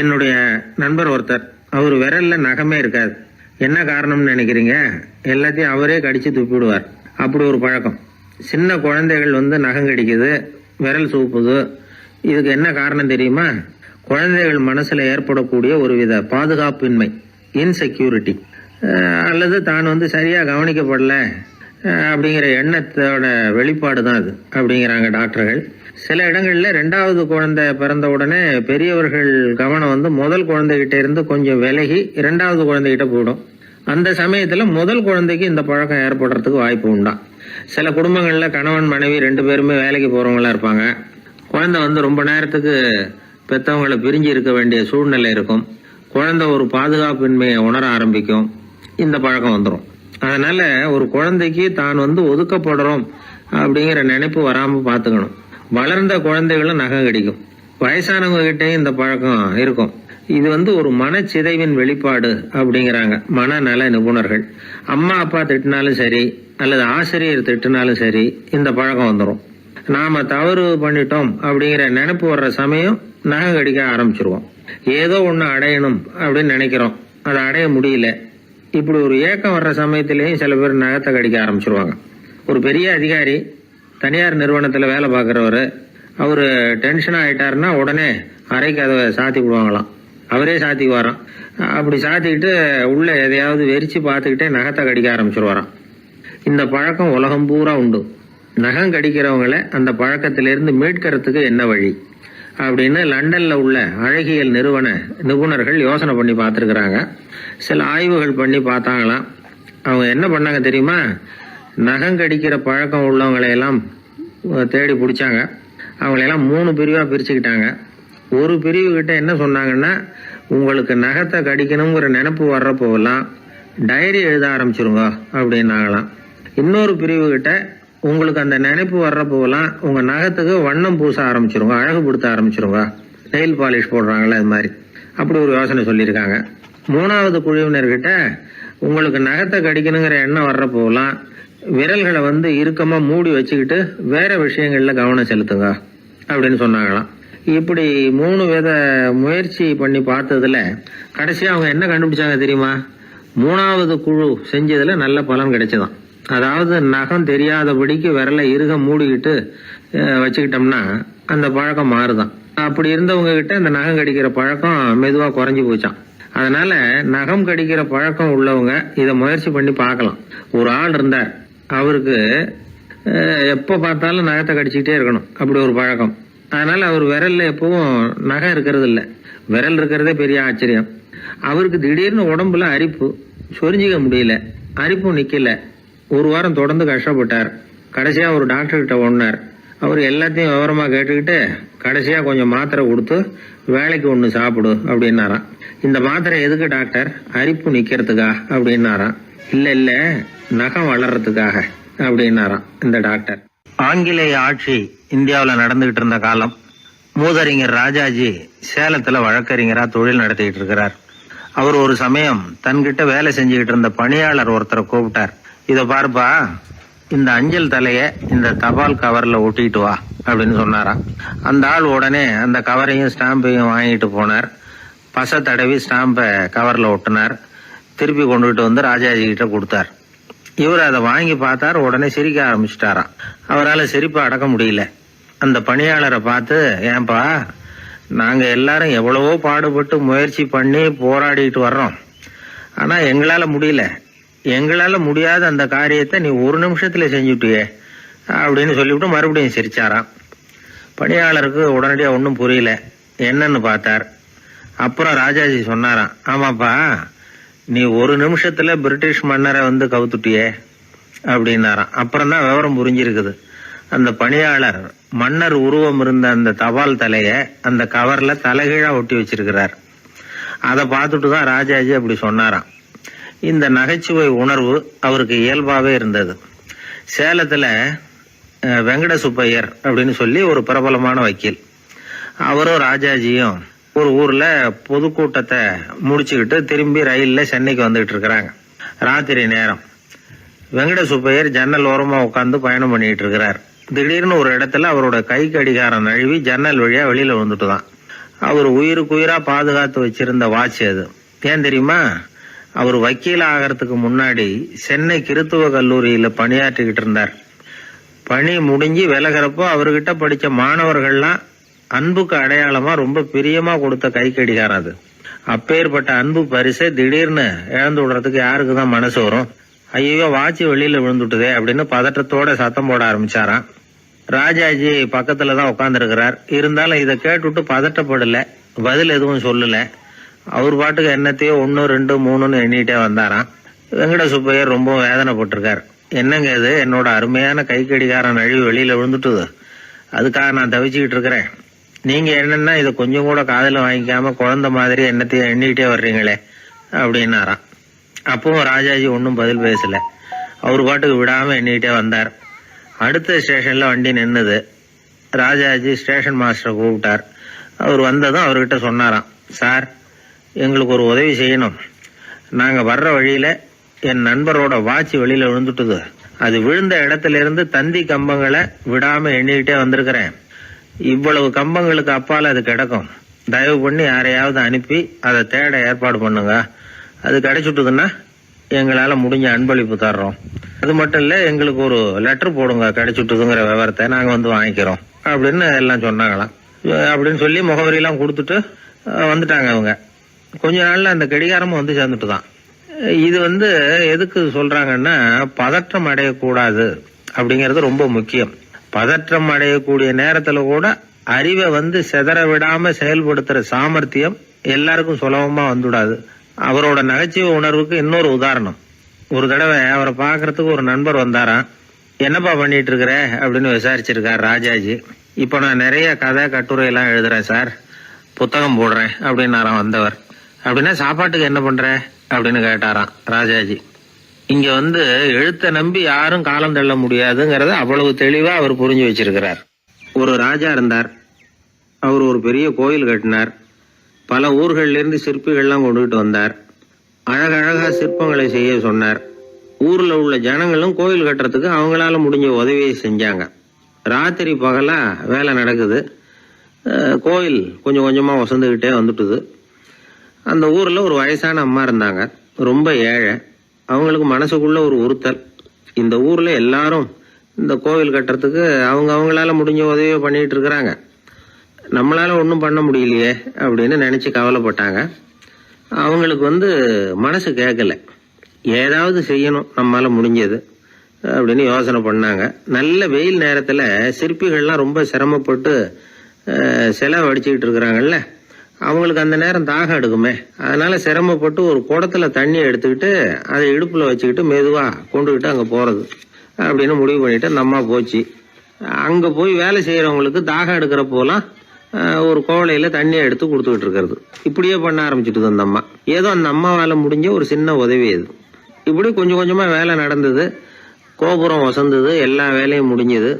என்னுடைய நண்பர் ஒருத்தர், அவர் விரல்ல நகமே இருக்காது. என்ன காரணம்னு நினைக்கிறீங்க? எல்லாத்தையும் அவரே கடிச்சு துப்பிடுவார். அப்படி ஒரு பழக்கம். சின்ன குழந்தைகள் நகம் கடிக்குது, விரல் சூப்புது. இதுக்கு என்ன காரணம் தெரியுமா? குழந்தைகள் மனசுல ஏற்படக்கூடிய ஒருவித பாதுகாப்பின்மை, இன்செக்யூரிட்டி, அல்லது தான் சரியா கவனிக்கப்படல அப்படிங்கிற எண்ணத்தோட வெளிப்பாடு தான் அது அப்படிங்கிறாங்க டாக்டர்கள். சில இடங்கள்ல 2வது குழந்தை பிறந்த உடனே பெரியவர்கள் கவனம் முதல் குழந்தைகிட்ட இருந்து கொஞ்சம் விலகி 2வது குழந்தைகிட்ட போயிடும். அந்த சமயத்துல முதல் குழந்தைக்கு இந்த பழக்கம் ஏற்படுறதுக்கு வாய்ப்பு உண்டாம். சில குடும்பங்கள்ல கணவன் மனைவி 2 பேருமே வேலைக்கு போறவங்களா இருப்பாங்க. குழந்தை ரொம்ப நேரத்துக்கு பெத்தவங்களை பிரிஞ்சு இருக்க வேண்டிய சூழ்நிலை இருக்கும். குழந்தை ஒரு பாதுகாப்பின்மையை உணர ஆரம்பிக்கும். இந்த பழக்கம் வந்துடும். அதனால ஒரு குழந்தைக்கு தான் ஒதுக்கப்படுறோம் அப்படிங்கிற நினைப்பு வராம பாத்துக்கணும். வளர்ந்த குழந்தைகளும் நகம் கடிக்கும். வயசானவங்க கிட்டையும் இந்த பழக்கம் இருக்கும். இது ஒரு மனச்சிதைவின் வெளிப்பாடு அப்படிங்கிறாங்க மனநல நிபுணர்கள். அம்மா அப்பா திட்டினாலும் சரி, அல்லது ஆசிரியர் திட்டினாலும் சரி, இந்த பழக்கம் வந்துடும். நாம தவறு பண்ணிட்டோம் அப்படிங்கிற நினைப்பு வர்ற சமயம் நகம் கடிக்க ஆரம்பிச்சிருவோம். ஏதோ ஒண்ணு அடையணும் அப்படின்னு நினைக்கிறோம், அதை அடைய முடியல. இப்படி ஒரு ஏக்கம் வர்ற சமயத்திலேயும் சில பேர் நகத்தை கடிக்க ஆரம்பிச்சிருவாங்க. ஒரு பெரிய அதிகாரி, தனியார் நிறுவனத்துல வேலை பார்க்குறவர், அவரு டென்ஷன் ஆயிட்டாருன்னா உடனே அறைக்கு அதை சாத்தி விடுவாங்களாம். அவரே சாத்திக்கு வரான். அப்படி சாத்திக்கிட்டு உள்ள எதையாவது வெறிச்சு பார்த்துக்கிட்டே நகத்தை கடிக்க ஆரம்பிச்சிருவாராம். இந்த பழக்கம் உலகம் பூரா உண்டு. நகம் கடிக்கிறவங்களை அந்த பழக்கத்திலிருந்து மீட்கிறதுக்கு என்ன வழி அப்படின்னு லண்டன்ல உள்ள அழகியல் நிறுவன நிபுணர்கள் யோசனை பண்ணி பார்த்துருக்குறாங்க. சில ஆய்வுகள் பண்ணி பார்த்தாங்களாம். அவங்க என்ன பண்ணாங்க தெரியுமா? நகம் கடிக்கிற பழக்கம் உள்ளவங்களையெல்லாம் தேடி பிடிச்சாங்க. அவங்களையெல்லாம் 3 பிரிவா பிரிச்சுக்கிட்டாங்க. ஒரு பிரிவு கிட்ட என்ன சொன்னாங்கன்னா, உங்களுக்கு நகத்தை கடிக்கணுங்கிற நினைப்பு வர்றப்போலாம் டைரி எழுத ஆரம்பிச்சிருங்க அப்படின்னாங்களாம். இன்னொரு பிரிவு கிட்ட, உங்களுக்கு அந்த நினைப்பு வர்றப்போலாம் உங்க நகத்துக்கு வண்ணம் பூச ஆரம்பிச்சிருங்க, அழகுபடுத்த ஆரம்பிச்சிருங்க, நெயில் பாலிஷ் போடுறாங்களே அது மாதிரி. அப்படி ஒரு யோசனை சொல்லியிருக்காங்க. 3வது குழுவினர்கிட்ட, உங்களுக்கு நகத்தை கடிக்கணுங்கிற எண்ணம் வர்றப்போலாம் விரல்களை இறுக்கமா மூடி வச்சுக்கிட்டு வேற விஷயங்கள்ல கவனம் செலுத்துங்க அப்படின்னு சொன்னாங்களாம். இப்படி 3 வித முயற்சி பண்ணி பார்த்ததுல கடைசியா அவங்க என்ன கண்டுபிடிச்சாங்க தெரியுமா? 3வது குழு செஞ்சதுல நல்ல பலன் கிடைச்சதான். அதாவது நகம் தெரியாதபடிக்கு விரலை இறுக மூடிக்கிட்டு வச்சுக்கிட்டோம்னா அந்த பழக்கம் மாறுதான். அப்படி இருந்தவங்க கிட்ட இந்த நகம் கடிக்கிற பழக்கம் மெதுவா குறைஞ்சி போச்சான். அதனால நகம் கடிக்கிற பழக்கம் உள்ளவங்க இதை முயற்சி பண்ணி பார்க்கலாம். ஒரு ஆள் இருந்தார், அவருக்கு எப்ப பார்த்தாலும் நகத்தை கடிச்சுக்கிட்டே இருக்கணும், அப்படி ஒரு பழக்கம். அதனால அவர் விரல்ல எப்பவும் நகம் இருக்கிறது இல்லை. விரல் இருக்கிறதே பெரிய ஆச்சரியம். அவருக்கு திடீர்னு உடம்புல அரிப்பு, சொரிஞ்சிக்க முடியல, அரிப்பும் நிக்கல. 1 வாரம் தொடர்ந்து கஷ்டப்பட்டார். கடைசியா ஒரு டாக்டர் கிட்ட ஓடினார். அவர் எல்லாத்தையும் விவரமா கேட்டுக்கிட்டு கடைசியா கொஞ்சம் மாத்திரை கொடுத்து வேலைக்கு ஒண்ணு சாப்பிடு அப்படின்னாராம். இந்த மாத்திரை எதுக்கு டாக்டர்? அரிப்பு நிக்கிறதுக்கா அப்படின்னாராம். இல்ல நகம் வளர்றதுக்காக அப்படின்னாராம் இந்த டாக்டர். ஆங்கிலேய ஆட்சி இந்தியாவில் நடந்துகிட்டு இருந்த காலம். மூதறிஞர் ராஜாஜி சேலத்துல வழக்கறிஞரா தொழில் நடத்திக்கிட்டு இருக்கிறார். அவர் ஒரு சமயம் தன்கிட்ட வேலை செஞ்சுக்கிட்டு இருந்த பணியாளர் ஒருத்தரை கூப்பிட்டார். இத பாருப்பா, இந்த அஞ்சல் தலைய இந்த தபால் கவர்ல ஒட்டிட்டு வா அப்படின்னு சொன்னாராம். அந்த ஆள் உடனே அந்த கவரையும் ஸ்டாம்பையும் வாங்கிட்டு போனார். பசை தடவி ஸ்டாம்பை கவர்ல ஒட்டினார். திருப்பி கொண்டுகிட்டு ராஜாஜி கிட்ட கொடுத்தார். இவர் அதை வாங்கி பார்த்தார். உடனே சிரிக்க ஆரம்பிச்சிட்டாராம். அவரால் சிரிப்பை அடக்க முடியல. அந்த பணியாளரை பார்த்து, ஏன்பா, நாங்க எல்லாரும் எவ்வளவோ பாடுபட்டு முயற்சி பண்ணி போராடிட்டு வர்றோம், ஆனா எங்களால முடியல. எங்களால முடியாத அந்த காரியத்தை நீ 1 நிமிஷத்துல செஞ்சுட்டியே அப்படின்னு சொல்லிவிட்டு மறுபடியும் சிரிச்சாராம். பணியாளருக்கு உடனடியா ஒன்றும் புரியல. என்னன்னு பார்த்தார். அப்புறம் ராஜாஜி சொன்னாராம், ஆமாப்பா, நீ 1 நிமிஷத்துல பிரிட்டிஷ் மன்னரை கவுத்துட்டியே அப்படின்னாராம். அப்புறம் தான் விவரம் புரிஞ்சிருக்குது. அந்த பணியாளர் மன்னர் உருவம் இருந்த அந்த தபால் தலைய அந்த கவர்ல தலைகீழா ஒட்டி வச்சிருக்கிறார். அதை பார்த்துட்டு தான் ராஜாஜி அப்படி சொன்னாராம். இந்த நகைச்சுவை உணர்வு அவருக்கு இயல்பாவே இருந்தது. சேலத்துல வெங்கட சுப்பையர் அப்படின்னு சொல்லி ஒரு பிரபலமான வக்கீல், அவரும் ராஜாஜியும் ஒரு ஊர்ல பொதுக்கூட்டத்தை முடிச்சுக்கிட்டு திரும்பி ரயில்ல சென்னைக்கு வந்துகிட்டு இருக்கிறாங்க. ராத்திரி நேரம். வெங்கட சுப்பையர் ஜன்னல் ஓரமா உட்காந்து பயணம் பண்ணிட்டு இருக்கிறார். திடீர்னு ஒரு இடத்துல அவரோட கை கடிகாரம் நழுவி ஜன்னல் வழியா வெளியில வந்துட்டுதான். அவர் உயிருக்குயிரா பாதுகாத்து வச்சிருந்த வாட்ச் அது. ஏன் தெரியுமா? அவர் வக்கீல் ஆகிறதுக்கு முன்னாடி சென்னை கிறித்துவ கல்லூரியில பணியாற்றிக்கிட்டு இருந்தார். பணி முடிஞ்சு விலகிறப்போ அவர்கிட்ட படிச்ச மாணவர்கள்லாம் அன்புக்கு அடையாளமா ரொம்ப பிரியமா கொடுத்த கை கடிகாரம் அது. அப்பேற்பட்ட அன்பு பரிசை திடீர்னு இழந்து விடுறதுக்கு யாருக்கு தான் மனசு வரும்? ஐயோ, வாட்சி வெளியில விழுந்துட்டுதே அப்படின்னு பதட்டத்தோட சத்தம் போட ஆரம்பிச்சாராம். ராஜாஜி பக்கத்துல தான் உட்காந்துருக்கிறார். இருந்தாலும் இதை கேட்டுட்டு பதட்டப்படல, பதில் எதுவும் சொல்லல. அவர் பாட்டுக்கு என்னத்தையோ 1 2 3ன்னு எண்ணிட்டே வந்தாராம். வெங்கட சுப்பையர் ரொம்ப வேதனைப்பட்டிருக்கார். என்னங்க இது, என்னோட அருமையான கை கடிகாரம் நழுவி வெளியில விழுந்துட்டுது, அதுக்காக நான் தவிச்சுக்கிட்டு இருக்கிறேன். நீங்க என்னன்னா இதை கொஞ்சம் கூட காதுல வாங்கிக்காம குழந்தை மாதிரி என்னத்தையும் எண்ணிட்டே வர்றீங்களே அப்படின்னாராம். அப்பவும் ராஜாஜி ஒன்றும் பதில் பேசல. அவர் பாட்டுக்கு விடாம எண்ணிட்டே வந்தார். அடுத்த ஸ்டேஷன்ல வண்டி நின்னுது. ராஜாஜி ஸ்டேஷன் மாஸ்டரை கூப்பிட்டார். அவர் வந்ததும் அவர்கிட்ட சொன்னாராம், சார், எங்களுக்கு ஒரு உதவி செய்யணும். நாங்க வர்ற வழியில என் நண்பரோட வாட்ச் வெளியில விழுந்துட்டுது. அது விழுந்த இடத்துல இருந்து தந்தி கம்பங்களை விடாம எண்ணிக்கிட்டே வந்திருக்கிறேன். இவ்வளவு கம்பங்களுக்கு அப்பால அது கிடக்கும். தயவு பண்ணி யாரையாவது அனுப்பி அதை தேட ஏற்பாடு பண்ணுங்க. அது கிடைச்சுட்டுதுன்னா எங்களால முடிஞ்ச அன்பளிப்பு தர்றோம். அது மட்டும் இல்ல, எங்களுக்கு ஒரு லெட்டர் போடுங்க, கிடைச்சுட்டுதுங்கிற விவரத்தை நாங்க வந்து வாங்கிக்கிறோம் அப்படின்னு எல்லாம் சொன்னாங்களாம். அப்படின்னு சொல்லி முகவரியெல்லாம் கொடுத்துட்டு வந்துட்டாங்க அவங்க. கொஞ்ச நாள்ல அந்த கடிகாரமும் வந்து சேர்ந்துட்டு தான். இது எதுக்கு சொல்றாங்கன்னா, பதற்றம் அடையக்கூடாது அப்படிங்கிறது ரொம்ப முக்கியம். பதற்றம் அடையக்கூடிய நேரத்துல கூட அறிவை சிதற விடாம செயல்படுத்துற சாமர்த்தியம் எல்லாருக்கும் சுலபமா வந்துடாது. அவரோட நகைச்சுவை உணர்வுக்கு இன்னொரு உதாரணம். ஒரு தடவை அவரை பாக்குறதுக்கு ஒரு நண்பர் வந்தாராம். என்னப்பா பண்ணிட்டு இருக்கிற அப்படின்னு விசாரிச்சிருக்கார் ராஜாஜி. இப்ப நான் நிறைய கதை கட்டுரை எல்லாம் எழுதுறேன் சார், புத்தகம் போடுறேன் அப்படின்னாராம் வந்தவர். அப்படின்னா சாப்பாட்டுக்கு என்ன பண்ற அப்படின்னு கேட்டாராம் ராஜாஜி. இங்க எழுத்த நம்பி யாரும் காலம் தள்ள முடியாதுங்கிறத அவ்வளவு தெளிவா அவர் புரிஞ்சு வச்சிருக்கிறார். ஒரு ராஜா இருந்தார். அவர் ஒரு பெரிய கோயில் கட்டினார். பல ஊர்கள்ல இருந்து சிற்பிகள்லாம் கொண்டுகிட்டு வந்தார். அழகழகா சிற்பங்களை செய்ய சொன்னார். ஊர்ல உள்ள ஜனங்களும் கோயில் கட்டுறதுக்கு அவங்களால முடிஞ்ச உதவியை செஞ்சாங்க. ராத்திரி பகலா வேலை நடக்குது. கோயில் கொஞ்சம் கொஞ்சமா வசந்துகிட்டே வந்துட்டுது. அந்த ஊர்ல ஒரு வயசான அம்மா இருந்தாங்க, ரொம்ப ஏழை. அவங்களுக்கு மனசுக்குள்ள ஒரு உறுத்தல். இந்த ஊர்ல எல்லாரும் இந்த கோவில் கட்டுறதுக்கு அவங்களால முடிஞ்ச உதவியை பண்ணிட்டு இருக்கிறாங்க, நம்மளால ஒன்றும் பண்ண முடியலையே அப்படின்னு நினைச்சு கவலைப்பட்டாங்க. அவங்களுக்கு மனசு கேட்கல, ஏதாவது செய்யணும் நம்மளால முடிஞ்சது அப்படின்னு யோசனை பண்ணாங்க. நல்ல வெயில் நேரத்துல சிற்பிகள்லாம் ரொம்ப சிரமப்பட்டு சிலை வடிச்சுக்கிட்டு இருக்கிறாங்கல்ல, அவங்களுக்கு அந்த நேரம் தாகம் எடுக்குமே. அதனால சிரமப்பட்டு ஒரு குடத்துல தண்ணி எடுத்துக்கிட்டு அதை இடுப்புல வச்சுக்கிட்டு மெதுவா கொண்டுகிட்டு அங்க போறது அப்படின்னு முடிவு பண்ணிட்டு அந்த அம்மா போச்சு. அங்க போய் வேலை செய்யறவங்களுக்கு தாகம் எடுக்கிற போலாம் ஒரு கோவலையில தண்ணியை எடுத்து கொடுத்துக்கிட்டு இருக்கிறது. இப்படியே பண்ண ஆரம்பிச்சுட்டு அந்த அம்மா. ஏதோ அந்த அம்மாவால முடிஞ்ச ஒரு சின்ன உதவி அது. இப்படி கொஞ்சம் கொஞ்சமா வேலை நடந்தது. கோபுரம் வசந்தது, எல்லா வேலையும் முடிஞ்சது.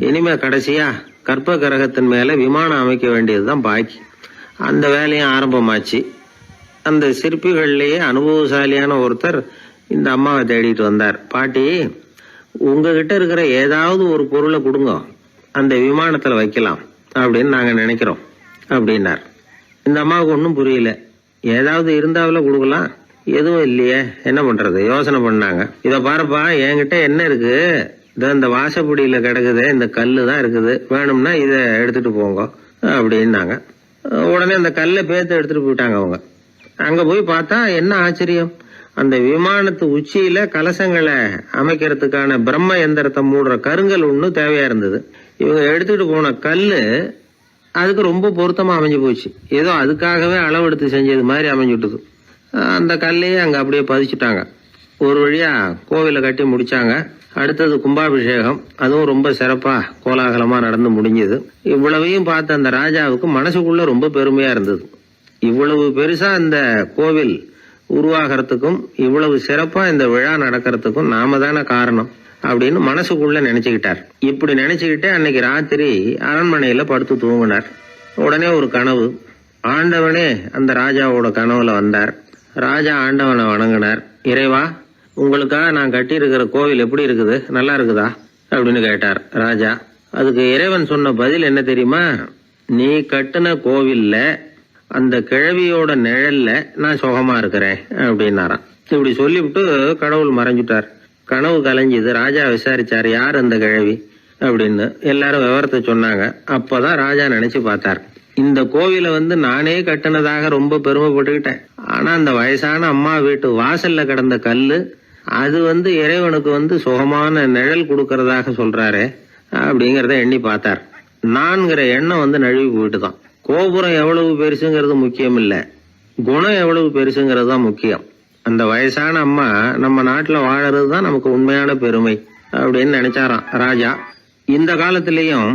இனிமே கடைசியா கற்ப கிரகத்தின் மேல விமானம் அமைக்க வேண்டியதுதான் பாக்கி. அந்த வேலையும் ஆரம்பமாச்சு. அந்த சிற்பிகள்லயே அனுபவசாலியான ஒருத்தர் இந்த அம்மாவை தேடிட்டு வந்தார். பாட்டி, உங்ககிட்ட இருக்கிற ஏதாவது ஒரு பொருளை கொடுங்க, அந்த விமானத்துல வைக்கலாம் அப்படின்னு நாங்க நினைக்கிறோம் அப்படின்னார். இந்த அம்மாவுக்கு ஒன்றும் புரியல. ஏதாவது இருந்தாவில கொடுக்கலாம், எதுவும் இல்லையே, என்ன பண்றது யோசனை பண்ணாங்க. இத பாருப்பா, என்கிட்ட என்ன இருக்கு, இந்த வாசப்படியில கிடக்குது, இந்த கல்லு தான் இருக்குது, வேணும்னா இதை எடுத்துட்டு போங்க அப்படின்னாங்க. உடனே அந்த கல்லை பேத்து எடுத்துட்டு போயிட்டாங்க அவங்க. அங்க போய் பார்த்தா என்ன ஆச்சரியம், அந்த விமானத்து உச்சியில கலசங்களை அமைக்கிறதுக்கான பிரம்ம எந்திரத்தை மூடுற கருங்கல் ஒண்ணு தேவையா இருந்தது. இவங்க எடுத்துட்டு போன கல்லு அதுக்கு ரொம்ப பொருத்தமா அமைஞ்சு போச்சு. ஏதோ அதுக்காகவே அளவெடுத்து செஞ்சது மாதிரி அமைஞ்சுட்டுது. அந்த கல்லையே அங்க அப்படியே பதிச்சுட்டாங்க. ஒரு வழியா கோவிலை கட்டி முடிச்சாங்க. அடுத்தது கும்பாபிஷேகம். அதுவும் ரொம்ப சிறப்பா கோலாகலமா நடந்து முடிஞ்சது. இவ்வளவையும் பார்த்த அந்த ராஜாவுக்கு மனசுக்குள்ள ரொம்ப பெருமையா இருந்தது. இவ்வளவு பெருசா இந்த கோவில் உருவாகிறதுக்கும் இவ்வளவு சிறப்பா இந்த விழா நடக்கிறதுக்கும் நாம தானே காரணம் அப்படின்னு மனசுக்குள்ள நினைச்சுக்கிட்டார். இப்படி நினைச்சுக்கிட்டே அன்னைக்கு ராத்திரி அரண்மனையில படுத்து தூங்கினார். உடனே ஒரு கனவு. ஆண்டவனே அந்த ராஜாவோட கனவுல வந்தார். ராஜா ஆண்டவனை வணங்கினார். இறைவா, உங்களுக்காக நான் கட்டி இருக்கிற கோவில் எப்படி இருக்குது, நல்லா இருக்குதா அப்படின்னு கேட்டார் ராஜா. அதுக்கு இறைவன் சொன்ன பதில் என்ன தெரியுமா, நீ கட்டின கோவில்ல அந்த கிழவியோட நிழல்ல நான் சுகமா இருக்கிறேன் அப்படின்னாராம். இப்படி சொல்லிவிட்டு கடவுள் மறைஞ்சிட்டார். கனவு கலைஞ்சுது. ராஜா விசாரிச்சார், யார் அந்த கிழவி அப்படின்னு. எல்லாரும் விவரத்தை சொன்னாங்க. அப்பதான் ராஜா நினைச்சு பார்த்தார், இந்த கோவிலை நானே கட்டினதாக ரொம்ப பெருமைப்பட்டுக்கிட்டேன். ஆனா அந்த வயசான அம்மா வீட்டு வாசல்ல கிடந்த கல்லு அது இறைவனுக்கு சுகமான நிழல் கொடுக்கறதாக சொல்றாரு அப்படிங்கறத எண்ணி பார்த்தார். நான்கிற எண்ணம் நழுவி போயிட்டுதான். கோபுரம் எவ்வளவு பெருசுங்கிறது முக்கியம் இல்ல, குணம் எவ்வளவு பெருசுங்கிறது தான் முக்கியம். அந்த வயசான அம்மா நம்ம நாட்டுல வாழறது தான் நமக்கு உண்மையான பெருமை அப்படின்னு நினைச்சாராம் ராஜா. இந்த காலத்திலயும்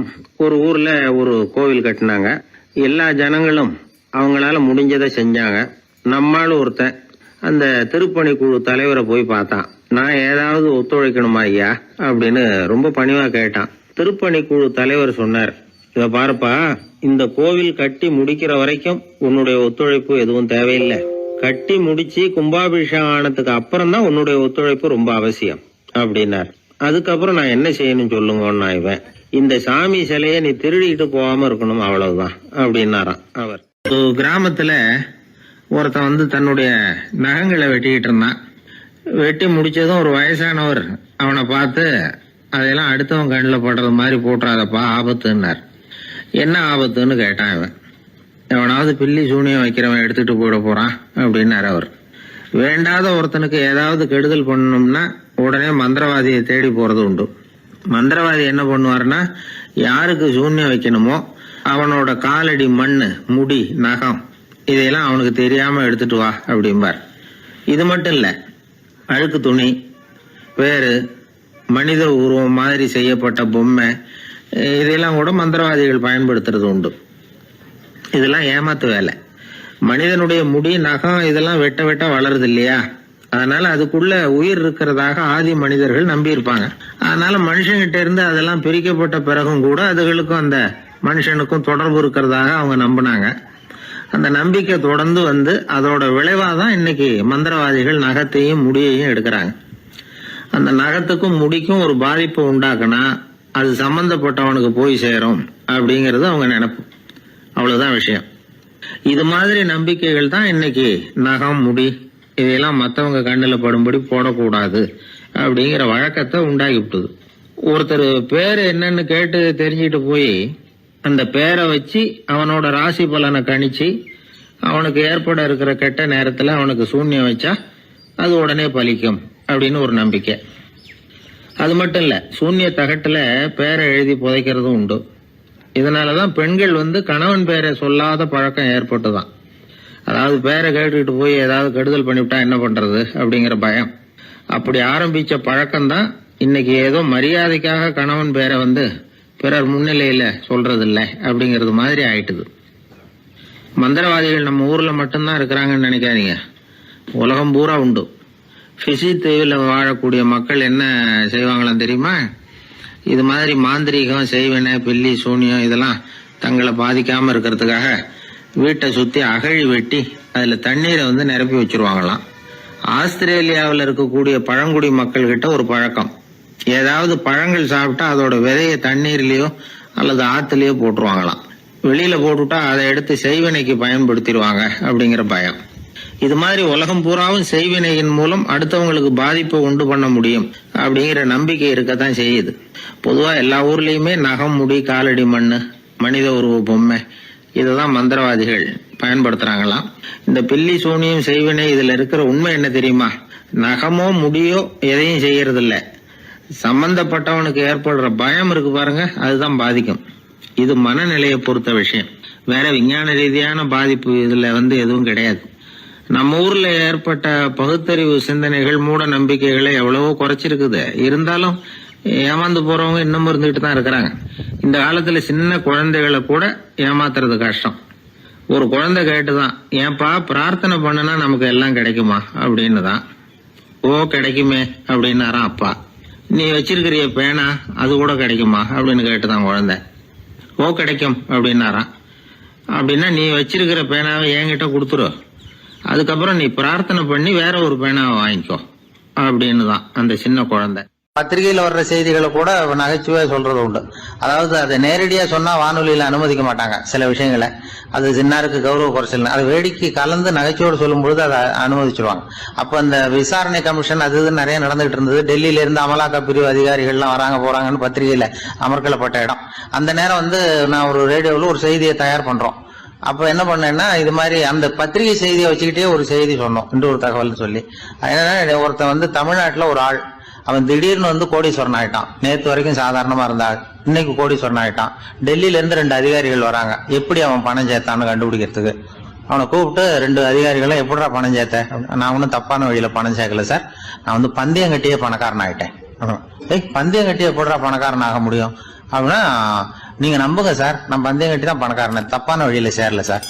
ஒரு ஊர்ல ஒரு கோவில் கட்டினாங்க. எல்லா ஜனங்களும் அவங்களால முடிஞ்சதை செஞ்சாங்க. நம்மால் ஒருத்தன் அந்த திருப்பணி குழு தலைவரை போய் பார்த்தான். நான் ஏதாவது ஒத்துழைக்கணுமா ஐயா அப்படின்னு ரொம்ப பணிவா கேட்டான். திருப்பணி குழு தலைவர் சொன்னார், இத பாருப்பா, இந்த கோவில் கட்டி முடிக்கிற வரைக்கும் உன்னுடைய ஒத்துழைப்பு எதுவும் தேவையில்லை. கட்டி முடிச்சு கும்பாபிஷேகம் ஆனதுக்கு அப்புறம் தான் உன்னுடைய ஒத்துழைப்பு ரொம்ப அவசியம் அப்படின்னார். அதுக்கப்புறம் நான் என்ன செய்யணும் சொல்லுங்கன்னா, இவன் இந்த சாமி சிலைய நீ திருடிட்டு போகாம இருக்கணும், அவ்வளவுதான் அப்படின்னாராம் அவர். ஒரு கிராமத்துல ஒருத்தன் தன்னுடைய நகங்களை வெட்டிக்கிட்டு இருந்தான். வெட்டி முடிச்சதும் ஒரு வயசானவர் அவனை பார்த்து, அதையெல்லாம் அடுத்தவன் கண்ணில் படுறது மாதிரி போட்டுறாதப்பா, ஆபத்துன்னார். என்ன ஆபத்துன்னு கேட்டான் இவன். எவனாவது பில்லி சூனியம் வைக்கிறவன் எடுத்துட்டு போயிட போறான் அப்படின்னாரு அவர். வேண்டாத ஒருத்தனுக்கு ஏதாவது கெடுதல் பண்ணணும்னா உடனே மந்திரவாதியை தேடி போறது உண்டு. மந்திரவாதி என்ன பண்ணுவார்னா, யாருக்கு சூன்யம் வைக்கணுமோ அவனோட காலடி மண்ணு, முடி, நகம் இதையெல்லாம் அவனுக்கு தெரியாம எடுத்துட்டு வா அப்படிம்பார். இது மட்டும் இல்ல, அழுக்கு துணி, வேறு மனித உருவம் மாதிரி செய்யப்பட்ட பொம்மை இதெல்லாம் கூட மந்திரவாதிகள் பயன்படுத்துறது உண்டு. இதெல்லாம் ஏமாத்து வேலை. மனிதனுடைய முடி, நகம் இதெல்லாம் வெட்ட வெட்ட வளருது இல்லையா, அதனால அதுக்குள்ள உயிர் இருக்கிறதாக ஆதி மனிதர்கள் நம்பி இருப்பாங்க. அதனால மனுஷங்கிட்ட இருந்து அதெல்லாம் பிரிக்கப்பட்ட பிறகும் கூட அதுகளுக்கும் அந்த மனுஷனுக்கும் தொடர்பு இருக்கிறதாக அவங்க நம்பினாங்க. அந்த நம்பிக்கை தொடர்ந்து அதோட விளைவாதான் இன்னைக்கு மந்திரவாதிகள் நகத்தையும் முடியையும் எடுக்கிறாங்க. அந்த நகத்துக்கும் முடிக்கும் ஒரு பாதிப்பு உண்டாக்குனா அது சம்பந்தப்பட்டவனுக்கு போய் சேரும் அப்படிங்கறது அவங்க நினைப்பு. அவ்வளவுதான் விஷயம். இது மாதிரி நம்பிக்கைகள் தான் இன்னைக்கு நகம், முடி இதையெல்லாம் மற்றவங்க கண்ணில் படும்படி போடக்கூடாது அப்படிங்கிற வழக்கத்தை உண்டாகி விட்டுது. ஒருத்தர் பேரு என்னன்னு கேட்டு தெரிஞ்சுட்டு போய் அந்த பேரை வச்சு அவனோட ராசி பலனை கணிச்சு அவனுக்கு ஏற்பட இருக்கிற கெட்ட நேரத்துல அவனுக்கு சூன்யம் வச்சா அது உடனே பலிக்கும் அப்படின்னு ஒரு நம்பிக்கை. அது மட்டும் இல்ல, சூன்ய தகட்டுல பேரை எழுதி புதைக்கிறதும் உண்டு. இதனாலதான் பெண்கள் கணவன் பேரை சொல்லாத பழக்கம் ஏற்பட்டுதான். அதாவது பேரை கேட்டுக்கிட்டு போய் ஏதாவது கெடுதல் பண்ணிவிட்டா என்ன பண்றது அப்படிங்கிற பயம். அப்படி ஆரம்பிச்ச பழக்கம்தான் இன்னைக்கு ஏதோ மரியாதைக்காக கணவன் பேரை பிறர் முன்னிலையில சொல்றது இல்லை அப்படிங்கிறது மாதிரி ஆயிட்டுது. மந்திரவாதிகள் நம்ம ஊர்ல மட்டும்தான் இருக்கிறாங்கன்னு நினைக்காதீங்க, உலகம் பூரா உண்டு. பிசி தீவில் வாழக்கூடிய மக்கள் என்ன செய்வாங்களாம் தெரியுமா? இது மாதிரி மாந்திரீகம், செய்வன, பில்லி, சூனியம் இதெல்லாம் தங்களை பாதிக்காம இருக்கிறதுக்காக வீட்டை சுத்தி அகழி வெட்டி அதுல தண்ணீரை நிரப்பி வச்சிருவாங்களாம். ஆஸ்திரேலியாவில் இருக்கக்கூடிய பழங்குடி மக்கள் கிட்ட ஒரு பழக்கம், ஏதாவது பழங்கள் சாப்பிட்டா அதோட விதைய தண்ணீர்லயோ அல்லது ஆத்துலயோ போட்டுருவாங்களாம். வெளியில போட்டுட்டா அதை எடுத்து செய்வினைக்கு பயன்படுத்திடுவாங்க அப்படிங்கிற பயம். இது மாதிரி உலகம் பூராவும் செய்வினையின் மூலம் அடுத்தவங்களுக்கு பாதிப்பை உண்டு பண்ண முடியும் அப்படிங்கிற நம்பிக்கை இருக்கத்தான் செய்யுது. பொதுவா எல்லா ஊர்லயுமே நகம், முடி, காலடி மண்ணு, மனித உருவ பொம்மை இததான் மந்திரவாதிகள் பயன்படுத்துறாங்களாம். இந்த பில்லி, சூனியம், செய்வினை இதுல இருக்கிற உண்மை என்ன தெரியுமா? நகமோ முடியோ எதையும் செய்யறது இல்ல, சம்பந்தப்பட்டவனுக்கு ஏற்படுற பயம் இருக்கு பாருங்க, அதுதான் பாதிக்கும். இது மனநிலையை பொறுத்த விஷயம், வேற விஞ்ஞான ரீதியான பாதிப்பு இதுல எதுவும் கிடையாது. நம்ம ஊர்ல ஏற்பட்ட பகுத்தறிவு சிந்தனைகள், மூட நம்பிக்கைகளை எவ்வளவோ குறைச்சிருக்குது. இருந்தாலும் ஏமாந்து போறவங்க இன்னும் இருந்துகிட்டு தான் இருக்கிறாங்க. இந்த காலத்துல சின்ன குழந்தைகளை கூட ஏமாத்துறது கஷ்டம். ஒரு குழந்தை கேட்டுதான், ஏன்பா பிரார்த்தனை பண்ணுனா நமக்கு எல்லாம் கிடைக்குமா அப்படின்னு தான். ஓ கிடைக்குமே அப்படின்னாராம் அப்பா. நீ வச்சிருக்கிறிய பேனா அது கூட கிடைக்குமா அப்படின்னு கேட்டுதான் குழந்தை. ஓ கிடைக்கும் அப்படின்னாராம். அப்படின்னா நீ வச்சிருக்கிற பேனாவை என்கிட்ட கொடுத்துரு, அதுக்கப்புறம் நீ பிரார்த்தனை பண்ணி வேற ஒரு பேனாவை வாங்கிக்கோ அப்படின்னு தான் அந்த சின்ன குழந்தை. பத்திரிகையில வர்ற செய்திகளை கூட நகைச்சுவை சொல்றது உண்டு. அதாவது அதை நேரடியா சொன்னா வானொலியில அனுமதிக்க மாட்டாங்க சில விஷயங்களை. அது சின்னாருக்கு கௌரவ குறைச்சல், அது வேடிக்கை கலந்து நகைச்சுவோடு சொல்லும் பொழுது அதை அனுமதிச்சிருவாங்க. அப்ப அந்த விசாரணை கமிஷன் அது இது நிறைய நடந்துகிட்டு இருந்தது. டெல்லியில இருந்து அமலாக்க பிரிவு அதிகாரிகள்லாம் வராங்க போறாங்கன்னு பத்திரிகையில அமர்க்கலப்பட்ட இடம். அந்த நேரம் நான் ஒரு ரேடியோவில் ஒரு செய்தியை தயார் பண்றோம். அப்ப என்ன பண்ணேன்னா, இது மாதிரி அந்த பத்திரிகை செய்தியை வச்சுக்கிட்டே ஒரு செய்தி சொன்னோம், இன்னொரு தகவல் சொல்லி. ஒருத்தன் தமிழ்நாட்டுல ஒரு ஆள், அவன் திடீர்னு கோடீஸ்வரன் ஆயிட்டான். நேற்று வரைக்கும் சாதாரணமா இருந்தாள், இன்னைக்கு கோடீஸ்வரன் ஆயிட்டான். டெல்லியில இருந்து 2 அதிகாரிகள் வராங்க, எப்படி அவன் பணம் சேர்த்தான்னு கண்டுபிடிக்கிறதுக்கு. அவனை கூப்பிட்டு 2 அதிகாரிகளும் எப்படிடா பணம் சேர்த்த? நான் ஒன்னும் தப்பான வழியில பணம் சேர்க்கல சார், நான் பந்தயம் கட்டியே பணக்காரன் ஆயிட்டேன். பந்தயம் கட்டியே எப்படிடா பணக்காரன் ஆக முடியும் அப்படின்னா, நீங்க நம்புங்க சார், நான் பந்தயம் கட்டி தான் பணக்காரன், தப்பான வழியில சேரல சார்.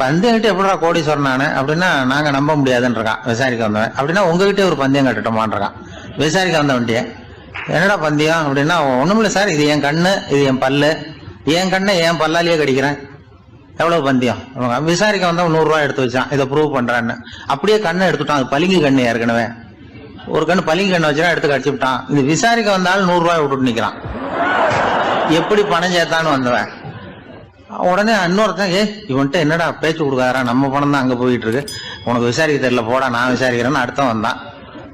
பந்தயம் கட்டி எப்படா கோடீஸ்வரன் நானு அப்படின்னா, நாங்க நம்ப முடியாதுன்றான் விசாரிக்க வந்தவன். அப்படின்னா உங்ககிட்டே ஒரு பந்தயம் கட்டட்டுமான்றான் விசாரிக்க வந்தவன்ட்டியே. என்னடா பந்தயம் அப்படின்னா, ஒண்ணுமில்ல சார், இது என் கண்ணு, இது என் பல்லு, என் கண்ணை என் பல்லாலேயே கடிக்கிறேன், எவ்வளவு பந்தயம். விசாரிக்க வந்தவன் 100 ரூபாய் எடுத்து வச்சான், இதை ப்ரூவ் பண்றான்னு. அப்படியே கண்ணை எடுத்துட்டான், அது பளிங்கு கண்ணு. ஏற்கனவே ஒரு கண்ணு பளிங்கு கண்ணு வச்சுனா எடுத்து கடிச்சு விட்டான். இது விசாரிக்க வந்தாலும் 100 ரூபாய் விட்டுட்டு நிக்கிறான். எப்படி பணம் சேர்த்தான்னு வந்தவன். உடனே இன்னொருத்தன், இவன்ட்ட என்னடா பேச்சு கொடுக்காரா, நம்ம பணம் தான் அங்க போயிட்டு இருக்கு, உனக்கு விசாரிக்க தெரியல, போடா நான் விசாரிக்கிறேன்னு அடுத்த வந்தான்.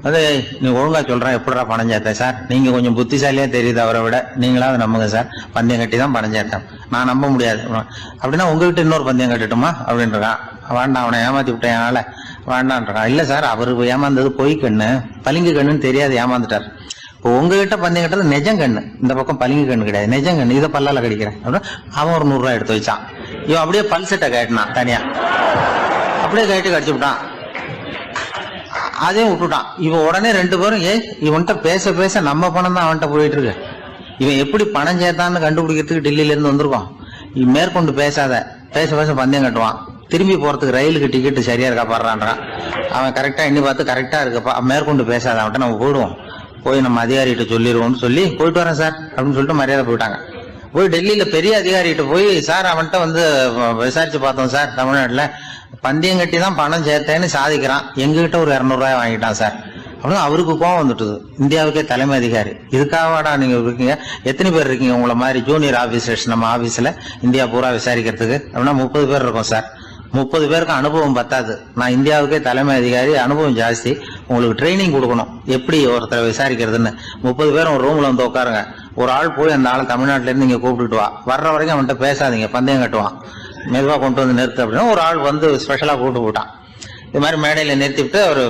அது நீ ஒழுங்கா சொல்றேன், எப்படிடா பணம் சேர்த்தேன் சார், நீங்க கொஞ்சம் புத்திசாலியா தெரியுது அவரை விட, நீங்களாவது நம்புங்க சார், பந்தயம் கட்டி தான் பணம் சேர்த்தேன், நான் நம்ப முடியாது அப்படின்னா உங்ககிட்ட இன்னொரு பந்தயம் கட்டட்டுமா அப்படின்றான். வேண்டாம், அவனை ஏமாத்தி விட்டேன் ஆள வேண்டான்றான். இல்ல சார், அவரு ஏமாந்தது பொய் கண்ணு, பளிங்கு கண்ணுன்னு தெரியாது, ஏமாந்துட்டார். இப்போ உங்ககிட்ட பந்தயம் கட்டது நெஜம் கண்ணு, இந்த பக்கம் பளிங்கு கண்ணு கிடையாது, நெஜம் கண்ணு, இதை பல்லால கடிக்கிறேன் அப்படின்னா அவன் ஒரு 100 ரூபாய் எடுத்து வச்சான். இவன் அப்படியே பல்செட்டை கேட்டினான் தனியா, அப்படியே கேட்டு கடிச்சு விட்டான், அதையும் விட்டுட்டான். இவன் உடனே 2 பேரும், இவன்கிட்ட பேச பேச நம்ம பணம் தான் அவன்கிட்ட போயிட்டு இருக்கு, இவன் எப்படி பணம் சேர்த்தான்னு கண்டுபிடிக்கிறதுக்கு டெல்லியில இருந்து வந்திருக்கோம், இவன் மேற்கொண்டு பேசாத, பேச பேச பந்தயம் கட்டுவான். திரும்பி போறதுக்கு ரயிலுக்கு டிக்கெட்டு சரியா இருக்கா பாடுறான்றான். அவன் கரெக்டா எண்ணி பார்த்து கரெக்டா இருக்குப்பா, மேற்கொண்டு பேசாத, அவன்கிட்ட நம்ம போயிடுவோம், போய் நம்ம அதிகாரிகிட்ட சொல்லிடுவோம்னு சொல்லி போயிட்டு வரேன் சார் அப்படின்னு சொல்லிட்டு மரியாதை போயிட்டாங்க. போய் டெல்லியில பெரிய அதிகாரிகிட்ட போய், சார் அவன்கிட்ட விசாரிச்சு பார்த்தோம் சார், தமிழ்நாட்டுல பந்தயம் கட்டி தான் பணம் சேர்த்தேன்னு சாதிக்கிறான், எங்ககிட்ட ஒரு 200 ரூபாய் வாங்கிட்டான் சார் அப்படின்னு. அவருக்கு கோவம் வந்துட்டுது. இந்தியாவுக்கே தலைமை அதிகாரி, இதுக்காகவாடா நீங்க இருக்கீங்க, எத்தனை பேர் இருக்கீங்க உங்களை மாதிரி ஜூனியர் ஆபீசர்ஸ் நம்ம ஆபீஸ்ல இந்தியா பூரா விசாரிக்கிறதுக்கு அப்படின்னா 30 பேர் இருக்கோம் சார். 30 பேருக்கு அனுபவம் பத்தாது, நான் இந்தியாவுக்கே தலைமை அதிகாரி, அனுபவம் ஜாஸ்தி, உங்களுக்கு ட்ரைனிங் கொடுக்கணும் எப்படி ஒருத்தரை விசாரிக்கிறதுன்னு. 30 பேரும் ஒரு ரூம்ல உட்காருங்க, ஒரு ஆள் போய் அந்த ஆள் தமிழ்நாட்டுல இருந்து இங்க கூப்பிட்டுட்டு வர்ற வரைக்கும் அவன்கிட்ட பேசாதீங்க, பந்தயம் கட்டுவான், மெதுவா கொண்டு நிறுத்து அப்படின்னா ஒரு ஆள் ஸ்பெஷலா கூப்பிட்டு போட்டான். இது மாதிரி மேடையில நிறுத்திவிட்டு ஒரு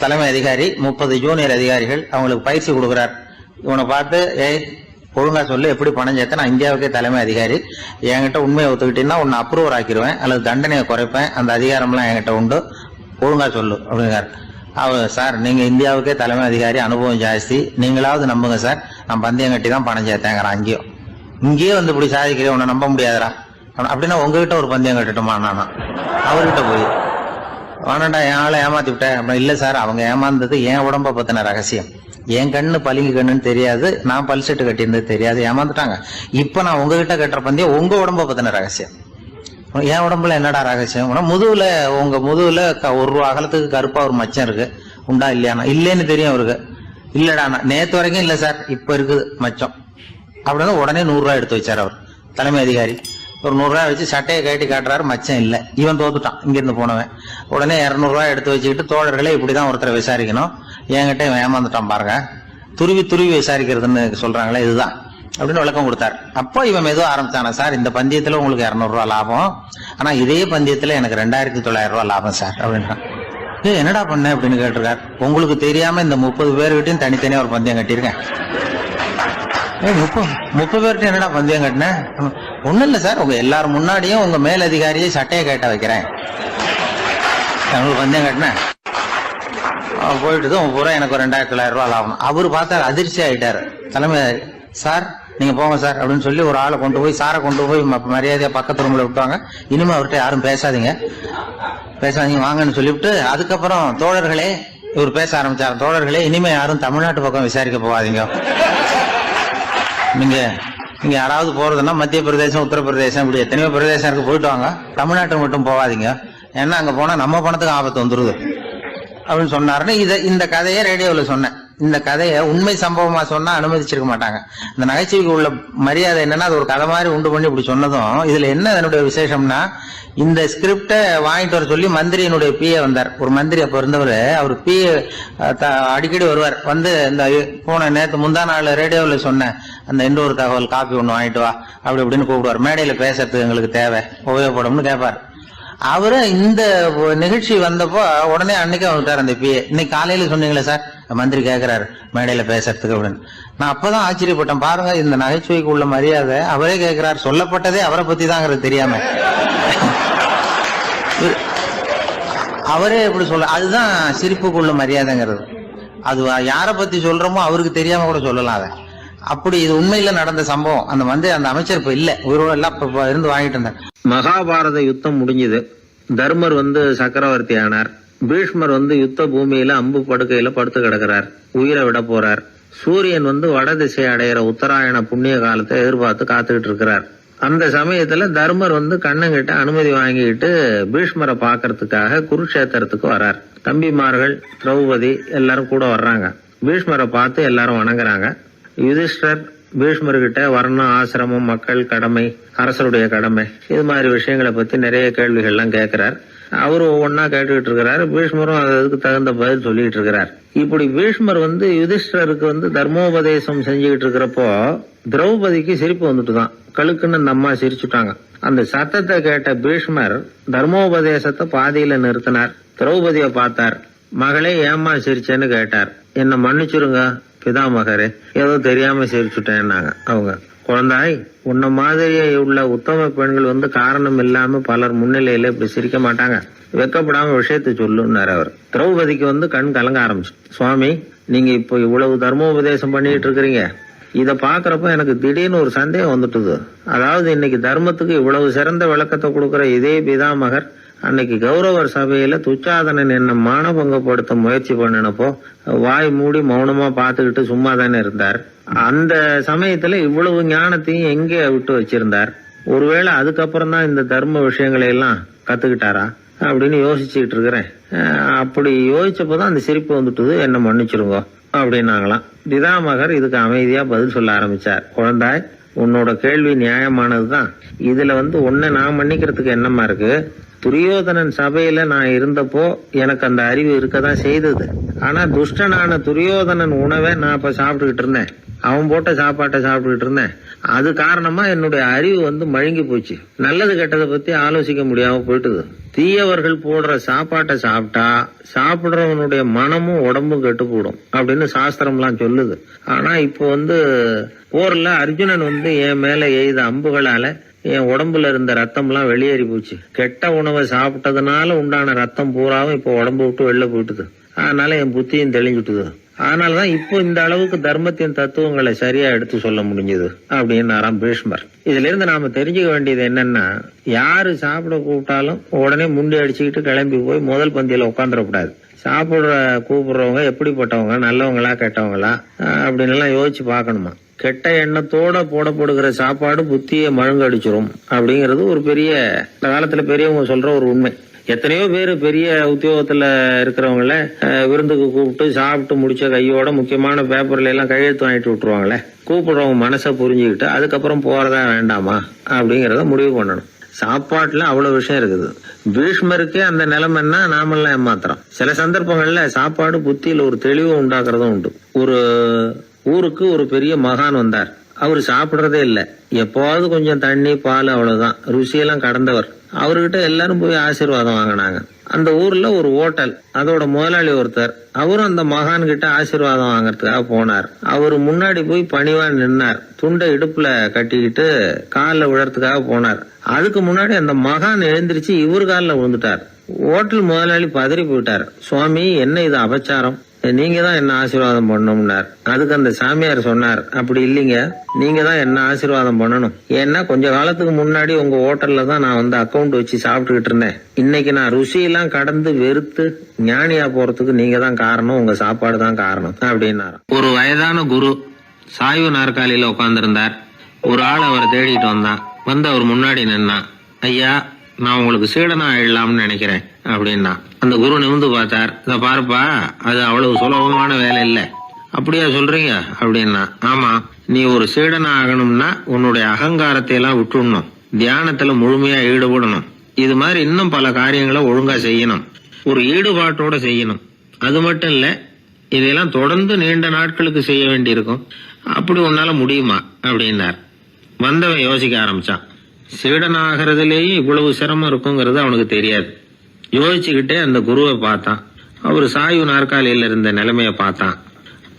தலைமை அதிகாரி 30 ஜூனியர் அதிகாரிகள் அவங்களுக்கு பயிற்சி கொடுக்குறார். இவனை பார்த்து, ஒழுங்கா சொல்லு, எப்படி பணம் சேர்த்த, நான் இந்தியாவுக்கே தலைமை அதிகாரி, என்கிட்ட உண்மையை ஒத்துக்கிட்டீங்கன்னா உன்னை அப்ரூவர் ஆக்கிடுவேன் அல்லது தண்டனையை குறைப்பேன், அந்த அதிகாரம்லாம் என்கிட்ட உண்டு, ஒழுங்கா சொல்லு அப்படிங்கிறார். சார், நீங்க இந்தியாவுக்கே தலைமை அதிகாரி, அனுபவம் ஜாஸ்தி, நீங்களாவது நம்புங்க சார், நான் பந்தயம் கட்டி தான் பணம் சேர்த்தேங்கிறான். இங்கேயே இப்படி சாதிக்கிறேன், உன்னை நம்ப முடியாதரா அப்படின்னா உங்ககிட்ட ஒரு பந்தயம் கட்டட்டுமா நானா அவர்கிட்ட போய், வேணாண்டா என் ஆளை ஏமாத்தி விட்டேன் அப்படின்னா, இல்ல சார், அவங்க ஏமாந்தது என் உடம்ப பத்தின ரகசியம், என் கண்ணு பளிங்கு கண்ணுன்னு தெரியாது, நான் பல்செட்டு கட்டியிருந்தது தெரியாது, ஏமாந்துட்டாங்க. இப்ப நான் உங்ககிட்ட கட்டுற பந்தயம் உங்க உடம்ப பத்தின ரகசியம். என் உடம்புல என்னடா ரகசியம்? முதுகுல, உங்க முதுகுல 1 ரூபா அகலத்துக்கு கருப்பா ஒரு மச்சம் இருக்கு, உண்டா இல்லையானா? இல்லேன்னு தெரியும் அவருக்கு. இல்லடா, நேத்து வரைக்கும் இல்ல சார், இப்ப இருக்குது மச்சம் அப்படின்னு உடனே 100 ரூபாய் எடுத்து வச்சார் அவர் தலைமை அதிகாரி. ஒரு 100 ரூபாய் வச்சு சட்டையை கட்டி காட்டுறாரு, மச்சம் இல்ல. இவன் தோத்துட்டான், இங்கிருந்து போனவன். உடனே 200 ரூபாய் எடுத்து வச்சுக்கிட்டு, தோழர்களே இப்படிதான் ஒருத்தரை விசாரிக்கணும், என்கிட்ட இவன் ஏமாந்துட்டான் பாருங்க, துருவி துருவி விசாரிக்கிறதுன்னு சொல்றாங்களே இதுதான் அப்படின்னு விளக்கம் கொடுத்தாரு. அப்போ இவன் மெதுவா ஆரம்பிச்சானா, சார் இந்த பந்தயத்துல உங்களுக்கு 200 ரூபாய் லாபம், ஆனா இதே பந்தயத்துல எனக்கு 2900 ரூபாய் லாபம் சார் அப்படின்றான். என்னடா பண்ண அப்படின்னு கேட்டிருக்காரு. உங்களுக்கு தெரியாம இந்த 30 பேர்கிட்டையும் தனித்தனியா ஒரு பந்தயம் கட்டியிருக்கேன். 30 பேர்கிட்ட என்னடா பந்தயம் கட்டினேன்? ஒண்ணும் இல்ல சார், உங்க எல்லாரும் முன்னாடியும் உங்க மேல் அதிகாரியை சட்டையை கேட்ட வைக்கிறேன், உங்களுக்கு பந்தயம் கட்டினேன். போயிட்டு பூரா எனக்கு 2900 ரூபாய் லாபம். அவரு பார்த்தாரு, அதிர்ச்சி ஆயிட்டாரு. தலைமை, சார் நீங்க போங்க சார் அப்படின்னு சொல்லி ஒரு ஆளை கொண்டு போய், சாரை கொண்டு போய் மரியாதையா பக்கத்து ரூம்ல விட்டாங்க. இனிமே அவர்கிட்ட யாரும் பேசாதீங்க வாங்கன்னு சொல்லிவிட்டு, அதுக்கப்புறம் தோழர்களே, இவர் பேச ஆரம்பிச்சாரு, தோழர்களே இனிமே யாரும் தமிழ்நாட்டு பக்கம் விசாரிக்க போகாதீங்க, நீங்க யாராவது போறதுன்னா மத்திய பிரதேசம், உத்தரப்பிரதேசம், இப்படி எத்தனையோ பிரதேசம் இருக்கு, போயிட்டு வாங்க, தமிழ்நாட்டுக்கு மட்டும் போகாதீங்க, ஏன்னா அங்க போனா நம்ம பணத்துக்கு ஆபத்து வந்துருது அப்படின்னு சொன்னாருன்னு இந்த கதையை ரேடியோவில் சொன்னேன். இந்த கதையை உண்மை சம்பவமா சொன்னா அனுமதிச்சிருக்க மாட்டாங்க. இந்த நகைச்சுவைக்கு உள்ள மரியாதை என்னன்னா, அது ஒரு கதை மாதிரி உண்டு பண்ணி இப்படி சொன்னதும், இதுல என்ன என்னுடைய விசேஷம்னா, இந்த ஸ்கிரிப்ட வாங்கிட்டு வர சொல்லி மந்திரியினுடைய பிஏ வந்தார். ஒரு மந்திரி அப்ப இருந்தவர், அவர் பிஏ அடிக்கடி வருவார். வந்து இந்த போன நேற்று முந்தா நாள் ரேடியோல சொன்ன அந்த இன்னொரு தகவல் காப்பி ஒண்ணு வாங்கிட்டு வா அப்படி இப்படின்னு கூப்பிடுவார். மேடையில பேசுறதுக்கு எங்களுக்கு தேவை, உபயோகப்படும்னு கேட்பார். அவரு இந்த நிகழ்ச்சி வந்தப்போ உடனே அன்னைக்கு வந்துட்டார் அந்த பிஏ. இன்னைக்கு காலையில சொன்னீங்களே சார், மந்திரி கேட்கிறாரு மேடையில பேசுறதுக்கு அப்படின்னு. நான் அப்பதான் ஆச்சரியப்பட்டேன். பாருங்க, இந்த நகைச்சுவைக்கு உள்ள மரியாதை அவரே கேட்கிறார். சொல்லப்பட்டதே அவரை பத்தி தாங்கிறது தெரியாம அவரே எப்படி சொல்ல, அதுதான் சிரிப்புக்குள்ள மரியாதைங்கிறது. அது யாரை பத்தி சொல்றோமோ அவருக்கு தெரியாம கூட சொல்லலாம் அதை. அப்படி இது உண்மையில நடந்த சம்பவம். அந்த அமைச்சர் இப்ப இல்ல, உயிரோட எல்லாம் இருந்து வாங்கிட்டு இருந்தார். மகாபாரத யுத்தம் முடிஞ்சது. தர்மர் சக்கரவர்த்தி ஆனார். பீஷ்மர் யுத்த பூமியில அம்பு படுக்கையில படுத்து கிடக்கிறார். உயிரை விட போறார். சூரியன் வட திசை அடையிற உத்தராயண புண்ணிய காலத்தை எதிர்பார்த்து காத்துக்கிட்டு இருக்கிறார். அந்த சமயத்துல தர்மர் கண்ணங்கிட்ட அனுமதி வாங்கிட்டு பீஷ்மரை பாக்கிறதுக்காக குருக்ஷேத்திரத்துக்கு வர்றார். தம்பிமார்கள், திரௌபதி எல்லாரும் கூட வர்றாங்க. பீஷ்மரை பார்த்து எல்லாரும் வணங்குறாங்க. யுதிஷ்டர் பீஷ்மர்கிட்ட வர்ணம், ஆசிரமம், மக்கள் கடமை, அரசருடைய கடமை, இது மாதிரி விஷயங்களை பத்தி நிறைய கேள்விகள்லாம் கேட்கிறார். அவரு ஒவ்வொன்னா கேட்டுக்கிட்டு இருக்கிறாரு. பீஷ்மரும் அதுக்கு தகுந்த பதில் சொல்லிட்டு இருக்கிறார். இப்படி பீஷ்மர் யுதிஷ்டருக்கு தர்மோபதேசம் செஞ்சுக்கிட்டு இருக்கிறப்போ திரௌபதிக்கு சிரிப்பு வந்துட்டுதான். கழுக்குன்னு அந்த அம்மா சிரிச்சுட்டாங்க. அந்த சத்தத்தை கேட்ட பீஷ்மர் தர்மோபதேசத்தை பாதியில நிறுத்தினார். திரௌபதியை பார்த்தார். மகளே, ஏம்மா சிரிச்சேன்னு கேட்டார். என்ன மன்னிச்சிருங்க பிதாமகரே, ஏதோ தெரியாம சிரிச்சுட்டேன்னாங்க அவங்க. குழந்தாய், உன்ன மாதிரியே உள்ள உத்தம பெண்கள் காரணம் இல்லாம பலர் முன்னிலையில இப்படி சிரிக்க மாட்டாங்க. வெக்கப்படாம விஷயத்தை சொல்லுன்னாரு அவர். திரௌபதிக்கு கண் கலங்க ஆரம்பிச்சு. சுவாமி, நீங்க இப்போ இவ்வளவு தர்மோபதேசம் பண்ணிட்டு இருக்கிறீங்க, இத பாக்குறப்ப எனக்கு திடீர்னு ஒரு சந்தேகம் வந்துட்டுது. அதாவது இன்னைக்கு தர்மத்துக்கு இவ்வளவு சிறந்த விளக்கத்தை கொடுக்கிற இதே பிதாமகர் அன்னைக்கு கௌரவர் சபையில துச்சாதனன் என்ன மானபங்கப்படுத்த முயற்சி பண்ணினப்போ வாய் மூடி மௌனமா பாத்துக்கிட்டு சும்மா தானே இருந்தார். அந்த சமயத்துல இவ்வளவு ஞானத்தையும் எங்கே விட்டு வச்சிருந்தார்? ஒருவேளை அதுக்கப்புறம் தான் இந்த தர்ம விஷயங்களை எல்லாம் கத்துக்கிட்டாரா அப்படின்னு யோசிச்சுட்டு இருக்கிறேன். அப்படி யோசிச்சப்போதான் அந்த சிரிப்பு வந்துட்டுது. என்ன மன்னிச்சிருங்க அப்படின்னாங்களாம். பிதாமகர் இதுக்கு அமைதியா பதில் சொல்ல ஆரம்பிச்சார். குழந்தாய், உன்னோட கேள்வி நியாயமானதுதான். இதுல உன்னை நான் மன்னிக்கிறதுக்கு என்னமா இருக்கு? துரியோதனன் சபையில நான் இருந்தப்போ எனக்கு அந்த அறிவு இருக்கதான் செய்தது. ஆனா துஷ்டனான துரியோதனன் உணவை நான் இப்ப சாப்பிட்டுக்கிட்டு இருந்தேன். அவன் போட்ட சாப்பாட்டை சாப்பிட்டுக்கிட்டு இருந்தேன். அது காரணமா என்னுடைய அறிவு மழுங்கி போச்சு. நல்லது கெட்டதை பத்தி ஆலோசிக்க முடியாம போயிட்டுது. தீயவர்கள் போடுற சாப்பாட்டை சாப்பிட்டா சாப்பிடுறவனுடைய மனமும் உடம்பும் கெட்டு போடும் அப்படின்னு சாஸ்திரம்லாம் சொல்லுது. ஆனா இப்போ போர்ல அர்ஜுனன் என் மேல எய்த அம்புகளால என் உடம்புல இருந்த ரத்தம் எல்லாம் வெளியேறி போச்சு. கெட்ட உணவை சாப்பிட்டதுனால உண்டான ரத்தம் பூராவும் இப்போ உடம்பு விட்டு வெளில போயிட்டுது. அதனால என் புத்தியும் தெளிஞ்சுட்டுது. அதனாலதான் இப்போ இந்த அளவுக்கு தர்மத்தின் தத்துவங்களை சரியா எடுத்து சொல்ல முடிஞ்சது அப்படின்னு பீஷ்மர். இதுல இருந்து நாம தெரிஞ்சுக்க வேண்டியது என்னன்னா, யாரு சாப்பிட கூப்பிட்டாலும் உடனே முண்டி அடிச்சுக்கிட்டு கிளம்பி போய் முதல் பந்தியில உட்காந்துடக்கூடாது. கூப்பிடுறவங்க எப்படிப்பட்டவங்க, நல்லவங்களா கெட்டவங்களா அப்படின்னு எல்லாம் யோசிச்சு பாக்கணுமா. கெட்ட எண்ணத்தோட போடப்படுகிற சாப்பாடு புத்தியை மழுங்கடிச்சிரும் அப்படிங்கிறது ஒரு பெரிய காலத்துல பெரியவங்க சொல்ற ஒரு உண்மை. எத்தனையோ பேர் பெரிய உத்தியோகத்துல இருக்கிறவங்கள விருந்துக்கு கூப்பிட்டு சாப்பிட்டு முடிச்ச கையோட முக்கியமான பேப்பர்ல எல்லாம் கையெழுத்து வாங்கிட்டு விட்டுருவாங்களே. கூப்பிடுறவங்க மனசை புரிஞ்சுக்கிட்டு அதுக்கப்புறம் போறதா வேண்டாமா அப்படிங்கறத முடிவு பண்ணணும். சாப்பாட்டுல அவ்வளவு விஷயம் இருக்குது. பீஷ்மருக்கே அந்த நிலைமைன்னா நாமெல்லாம் ஏமாத்திரம். சில சந்தர்ப்பங்கள்ல சாப்பாடு புத்தியில ஒரு தெளிவு உண்டாக்குறதும் உண்டு. ஒரு ஊருக்கு ஒரு பெரிய மகான் வந்தார். அவரு சாப்பிடறதே இல்ல. எப்போவாவது கொஞ்சம் தண்ணி, பால், அவ்வளவுதான். ருசியெல்லாம் கடந்தவர். அவர்கிட்ட எல்லாரும் போய் ஆசீர்வாதம் வாங்கினாங்க. அந்த ஊர்ல ஒரு ஹோட்டல், அதோட முதலாளி ஒருத்தர், அவரும் அந்த மகான் கிட்ட ஆசீர்வாதம் வாங்கறதுக்காக போனார். அவரு முன்னாடி போய் பணிவா நின்னார். துண்டை இடுப்புல கட்டிக்கிட்டு காலில் விழறதுக்காக போனார். அதுக்கு முன்னாடி அந்த மகான் எழுந்திருச்சு இவர் காலில் விழுந்துட்டார். ஹோட்டல் முதலாளி பதறி போயிட்டார். சுவாமி, என்ன இது அபச்சாரம், நீங்க தான் என்ன ஆசீர்வாதம் பண்ணணும்னார். அதுக்கு அந்த சாமியார் சொன்னார், அப்படி இல்லைங்க, நீங்க தான் என்ன ஆசீர்வாதம் பண்ணணும். ஏன்னா கொஞ்ச காலத்துக்கு முன்னாடி உங்க ஹோட்டல்ல தான் நான் அக்கௌண்ட் வச்சு சாப்பிட்டுக்கிட்டு இருந்தேன். இன்னைக்கு நான் ருசியெல்லாம் கடந்து வெறுத்து ஞானியா போறதுக்கு நீங்க தான் காரணம், உங்க சாப்பாடு தான் காரணம் அப்படின்னாரு. ஒரு வயதான குரு சாய்வு நாற்காலியில உட்கார்ந்திருந்தார். ஒரு ஆள் அவரை தேடிட்டு வந்தான். அவர் முன்னாடி நின்னான். ஐயா, நான் உங்களுக்கு சீடனா ஆயிடலாம்னு நினைக்கிறேன் அப்படின்னா. அந்த குரு நிமிந்து பார்த்தார். இத பாருப்பா, அது அவ்வளவு சுலபமான வேலை இல்ல. அப்படியா சொல்றீங்க அப்படின்னா, ஆமா, நீ ஒரு சீடனா ஆகணும்னா உன்னுடைய அகங்காரத்தை எல்லாம் விட்டுடணும், தியானத்துல முழுமையா ஈடுபடணும், இது மாதிரி இன்னும் பல காரியங்களை ஒழுங்கா செய்யணும், ஒரு ஈடுபாட்டோட செய்யணும். அது மட்டும் இல்ல, இதெல்லாம் தொடர்ந்து நீண்ட நாட்களுக்கு செய்ய வேண்டியிருக்கும். அப்படி உன்னால முடியுமா அப்படின்னார். வந்தவன் யோசிக்க ஆரம்பிச்சான். சீடனாகிறதுலேயே இவ்வளவு சிரமம் இருக்குங்கிறது அவனுக்கு தெரியாது. யோசிச்சுக்கிட்டே அந்த குருவை பார்த்தான். அவர் சாய்வு நாற்காலியில இருந்த நிலைமைய பார்த்தான்.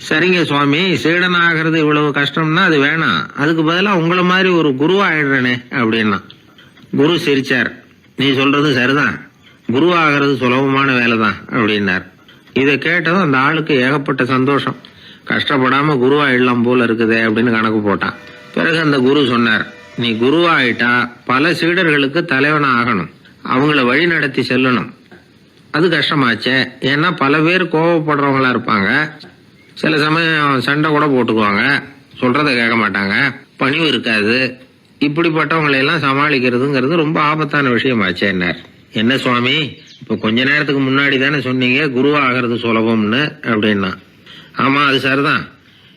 சரிங்க சுவாமி, சீடனாகிறது இவ்வளவு கஷ்டம்னா அது வேணாம், அதுக்கு பதிலாக உங்களை மாதிரி ஒரு குருவா ஆயிடுறேனே அப்படின்னா. குரு சிரிச்சார். நீ சொல்றது சரிதான், குருவாகிறது சுலபமான வேலை தான் அப்படின்னார். இதை கேட்டதும் அந்த ஆளுக்கு ஏகப்பட்ட சந்தோஷம். கஷ்டப்படாம குருவாயிடலாம் போல இருக்குதே அப்படின்னு கணக்கு போட்டான். பிறகு அந்த குரு சொன்னார், நீ குருவாயிட்டா பல சீடர்களுக்கு தலைவனா ஆகணும், அவங்கள வழி நடத்தி செல்லணும். அது கஷ்டமாச்சே. ஏன்னா பல பேர் கோவப்படுறவங்களா இருப்பாங்க, சில சமயம் சண்டை கூட போட்டுக்குவாங்க, சொல்றத கேட்க மாட்டாங்க, பணிவு இருக்காது. இப்படிப்பட்டவங்களை எல்லாம் சமாளிக்கிறதுங்கிறது ரொம்ப ஆபத்தான விஷயமாச்சேன்னார். என்ன சுவாமி, இப்ப கொஞ்ச நேரத்துக்கு முன்னாடி தானே சொன்னீங்க குருவாகிறது சுலபம்னு அப்படின்னா. ஆமா, அது சரிதான்.